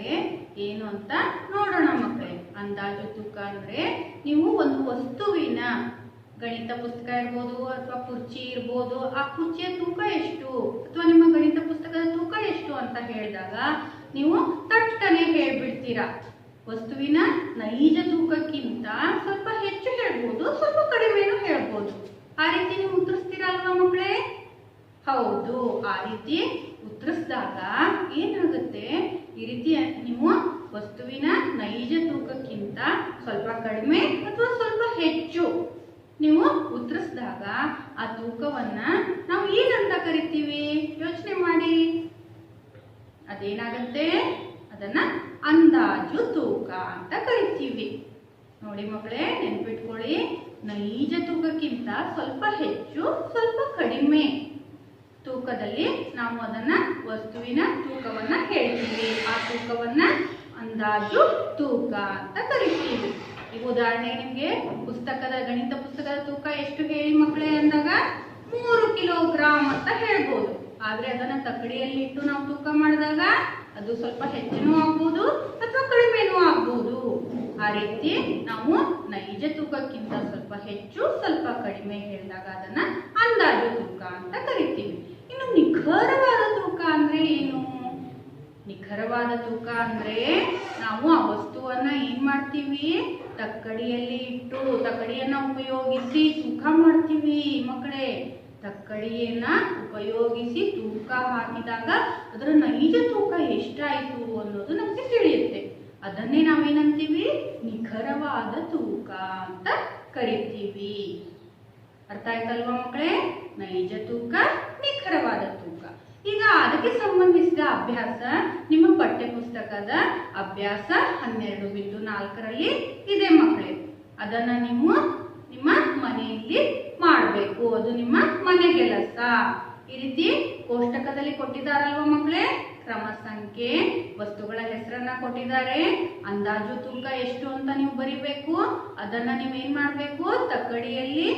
ಏನು ಅಂತ ನೋಡೋಣ ಮಕ್ಕಳೇ. ಅಂದಾಜು ತೂಕ ಅಂದ್ರೆ ನೀವು ಒಂದು ವಸ್ತುವಿನ ಗಣಿತ ಪುಸ್ತಕ ಇರ್ಬೋದು ಅಥವಾ ಕುರ್ಚಿ ಇರ್ಬೋದು, ಆ ಕುರ್ಚಿಯ ತೂಕ ಎಷ್ಟು ಅಥವಾ ನಿಮ್ಮ ಗಣಿತ ಪುಸ್ತಕದ ತೂಕ ಎಷ್ಟು ಅಂತ ಹೇಳಿದಾಗ ನೀವು ತಟ್ಟನೆ ಹೇಳ್ಬಿಡ್ತೀರಾ. ವಸ್ತುವಿನ ನೈಜ ತೂಕಕ್ಕಿಂತ ಸ್ವಲ್ಪ ಹೆಚ್ಚು ಹೇಳ್ಬೋದು, ಸ್ವಲ್ಪ ಕಡಿಮೆನೂ ಹೇಳ್ಬೋದು. ಆ ರೀತಿ ನೀವು ಉತ್ತರಿಸ್ತೀರಾ ಅಲ್ವಾ ಮಕ್ಕಳೇ? ಹೌದು. ಆ ರೀತಿ ಉತ್ತರಿಸಿದಾಗ ಏನಾಗುತ್ತೆ? ಈ ರೀತಿ ನೀವು ವಸ್ತುವಿನ ನೈಜ ತೂಕಕ್ಕಿಂತ ಸ್ವಲ್ಪ ಕಡಿಮೆ ಅಥವಾ ಸ್ವಲ್ಪ ಹೆಚ್ಚು ನೀವು ಉತ್ತರಿಸಿದಾಗ ಆ ತೂಕವನ್ನ ನಾವು ಏನಂತ ಕರಿತೀವಿ? ಯೋಚನೆ ಮಾಡಿ. ಅದೇನಾಗುತ್ತೆ? ಅದನ್ನ ಅಂದಾಜು ತೂಕ ಅಂತ ಕರಿತೀವಿ. ನೋಡಿ ಮಕ್ಕಳೇ, ನೆನ್ಪಿಟ್ಕೊಳ್ಳಿ. ನೈಜ ತೂಕಕ್ಕಿಂತ ಸ್ವಲ್ಪ ಹೆಚ್ಚು ಸ್ವಲ್ಪ ಕಡಿಮೆ ತೂಕದಲ್ಲಿ ನಾವು ಅದನ್ನ ವಸ್ತುವಿನ ತೂಕವನ್ನ ಹೇಳ್ತೀವಿ. ಆ ತೂಕವನ್ನ ಅಂದಾಜು ತೂಕ ಅಂತ ಕರಿತೀವಿ. ಈಗ ಉದಾಹರಣೆಗೆ ನಿಮ್ಗೆ ಗಣಿತ ಪುಸ್ತಕದ ತೂಕ ಎಷ್ಟು ಹೇಳಿ ಮಕ್ಕಳೇ ಅಂದಾಗ 3 ಕಿಲೋಗ್ರಾಮ್ ಅಂತ ಹೇಳ್ಬೋದು. ಆದ್ರೆ ಅದನ್ನ ತಕ್ಕಡಿಯಲ್ಲಿ ಇಟ್ಟು ನಾವು ತೂಕ ಮಾಡಿದಾಗ ಅದು ಸ್ವಲ್ಪ ಹೆಚ್ಚಿನೂ ಆಗ್ಬೋದು ಅಥವಾ ಕಡಿಮೆನೂ ಆಗ್ಬೋದು. ಆ ರೀತಿ ನಾವು ನೈಜ ತೂಕಕ್ಕಿಂತ ಸ್ವಲ್ಪ ಹೆಚ್ಚು ಸ್ವಲ್ಪ ಕಡಿಮೆ ಹೇಳಿದಾಗ ಅದನ್ನ ಅಂದಾಜು ತೂಕ ಅಂತ ಕರಿತೀವಿ. ಇನ್ನು ನಿಖರವಾದ ತೂಕ ಅಂದ್ರೆ ಏನು? ನಿಖರವಾದ ತೂಕ ಅಂದ್ರೆ ನಾವು ಆ ವಸ್ತುವನ್ನ ಏನ್ ಮಾಡ್ತೀವಿ? ತಕ್ಕಡಿಯಲ್ಲಿ ಇಟ್ಟು ತಕ್ಕಡಿಯನ್ನ ಉಪಯೋಗಿಸಿ ತೂಕ ಮಾಡ್ತೀವಿ ಮಕ್ಕಳೇ. ತಕ್ಕಡಿಯನ್ನ ಉಪಯೋಗಿಸಿ ತೂಕ ಹಾಕಿದಾಗ ಅದರ ನೈಜ ತೂಕ ಎಷ್ಟಾಯ್ತು ಅನ್ನೋದು ನಮ್ಗೆ ತಿಳಿಯುತ್ತೆ. ಅದನ್ನೇ ನಾವೇನಂತೀವಿ? ನಿಖರವಾದ ತೂಕ ಅಂತ ಕರಿತೀವಿ. ಅರ್ಥ ಆಯ್ತಲ್ವಾ ಮಕ್ಕಳೇ? ನೈಜ ತೂಕ, ನಿಖರವಾದ ತೂಕ. ಈಗ ಅದಕ್ಕೆ ಸಂಬಂಧಿಸಿದ ಅಭ್ಯಾಸ ನಿಮ್ಮ ಪಠ್ಯ ಪುಸ್ತಕದ ಅಭ್ಯಾಸ 12.4ರಲ್ಲಿ ಇದೆ ಮಕ್ಕಳೇ. ಅದನ್ನ ನೀವು ನಿಮ್ಮ ಮನೆಯಲ್ಲಿ ಮಾಡಬೇಕು. ಅದು ನಿಮ್ಮ ಮನೆ ಕೆಲಸ. ಈ ರೀತಿ ಕೋಷ್ಟಕದಲ್ಲಿ ಕೊಟ್ಟಿದ್ದಾರಲ್ವ ಮಕ್ಕಳೇ? ಕ್ರಮ ಸಂಖ್ಯೆ, ವಸ್ತುಗಳ ಹೆಸರನ್ನ ಕೊಟ್ಟಿದ್ದಾರೆ. ಅಂದಾಜು ತೂಕ ಎಷ್ಟು ಅಂತ ನೀವು ಬರಿಬೇಕು. ಅದನ್ನ ನೀವೇನ್ ಮಾಡ್ಬೇಕು? ತಕ್ಕಡಿಯಲ್ಲಿ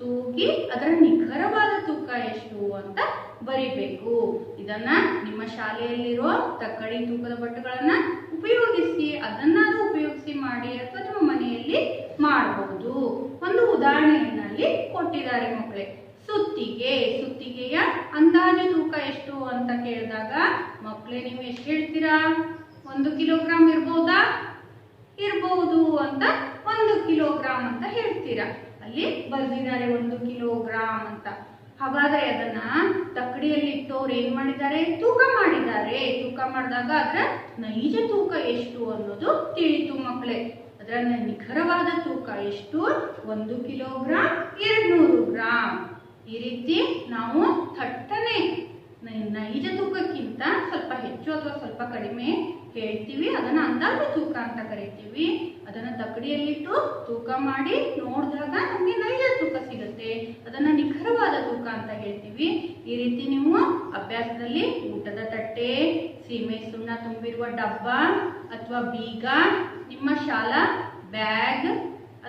ತೂಗಿ ಅದರ ನಿಖರವಾದ ತೂಕ ಎಷ್ಟು ಅಂತ ಬರಿಬೇಕು. ಇದನ್ನ ನಿಮ್ಮ ಶಾಲೆಯಲ್ಲಿರೋ ತಕ್ಕಡಿ ತೂಕದ ಬಟ್ಟೆಗಳನ್ನ ಉಪಯೋಗಿಸಿ ಅದನ್ನಾದ್ರೂ ಉಪಯೋಗಿಸಿ ಮಾಡಿ ಅಥವಾ ನಿಮ್ಮ ಮನೆಯಲ್ಲಿ ಮಾಡಬಹುದು. ಒಂದು ಉದಾಹರಣೆಯಲ್ಲಿ ಕೊಟ್ಟಿದ್ದಾರೆ ಮಕ್ಕಳೇ. ಸುತ್ತಿಗೆಯ ಅಂದಾಜು ತೂಕ ಎಷ್ಟು ಅಂತ ಕೇಳಿದಾಗ ಮಕ್ಕಳೇ ನೀವು ಎಷ್ಟು ಹೇಳ್ತೀರಾ? 1 ಕಿಲೋಗ್ರಾಮ್ ಇರ್ಬೋದಾ? ಇರಬಹುದು ಅಂತ 1 ಕಿಲೋಗ್ರಾಮ್ ಅಂತ ಹೇಳ್ತೀರಾ. ಅಲ್ಲಿ ಬರ್ದಿದ್ದಾರೆ 1 ಕಿಲೋಗ್ರಾಮ್ ಅಂತ. ಹಾಗಾದ್ರೆ ಅದನ್ನ ತಕ್ಕಡಿಯಲ್ಲಿ ಇಟ್ಟವ್ರು ಏನ್ ಮಾಡಿದ್ದಾರೆ? ತೂಕ ಮಾಡಿದ್ದಾರೆ. ತೂಕ ಮಾಡಿದಾಗ ಅದರ ನೈಜ ತೂಕ ಎಷ್ಟು ಅನ್ನೋದು ತಿಳಿತು ಮಕ್ಕಳೇ. ಅದರ ನಿಖರವಾದ ತೂಕ ಎಷ್ಟು? 1 ಕಿಲೋಗ್ರಾಮ್ 200 ಗ್ರಾಮ್. ಈ ರೀತಿ ನಾವು ಥಟ್ಟನೆ ನೈಜ ತೂಕಕ್ಕಿಂತ ಸ್ವಲ್ಪ ಹೆಚ್ಚು ಅಥವಾ ಸ್ವಲ್ಪ ಕಡಿಮೆ ಹೇಳ್ತೀವಿ. ಅದನ್ನ ಅಂದಾಜು ತೂಕ ಅಂತ ಕರಿತೀವಿ. ಅದನ್ನ ತಕ್ಕಡಿಯಲ್ಲಿಟ್ಟು ತೂಕ ಮಾಡಿ ನೋಡಿದಾಗ ನಮಗೆ ನೈಜ ತೂಕ ಸಿಗುತ್ತೆ. ಅದನ್ನ ನಿಖರವಾದ ತೂಕ ಅಂತ ಹೇಳ್ತೀವಿ. ಈ ರೀತಿ ನೀವು ಅಭ್ಯಾಸದಲ್ಲಿ ಊಟದ ತಟ್ಟೆ, ಸೀಮೆ ಸುಣ್ಣ ತುಂಬಿರುವ ಡಬ್ಬ ಅಥವಾ ಬೀಗ, ನಿಮ್ಮ ಶಾಲಾ ಬ್ಯಾಗ್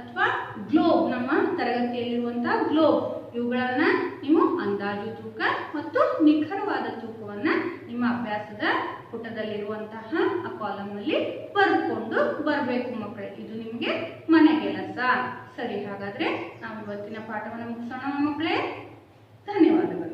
ಅಥವಾ ಗ್ಲೋಬ್, ನಮ್ಮ ತರಗತಿಯಲ್ಲಿರುವಂತಹ ಗ್ಲೋಬ್, ಇವುಗಳನ್ನ ನೀವು ಅಂದಾಜು ತೂಕ ಮತ್ತು ನಿಖರವಾದ ತೂಕವನ್ನ ನಿಮ್ಮ ಅಭ್ಯಾಸದ ಪುಟದಲ್ಲಿರುವಂತಹ ಆ ಕಾಲಮ್ ಅಲ್ಲಿ ಬರೆದುಕೊಂಡು ಬರಬೇಕು ಮಕ್ಕಳೇ. ಇದು ನಿಮಗೆ ಮನೆ ಕೆಲಸ. ಸರಿ, ಹಾಗಾದ್ರೆ ನಾವು ಇವತ್ತಿನ ಪಾಠವನ್ನು ಮುಗಿಸೋಣ ಮಕ್ಕಳೇ. ಧನ್ಯವಾದಗಳು.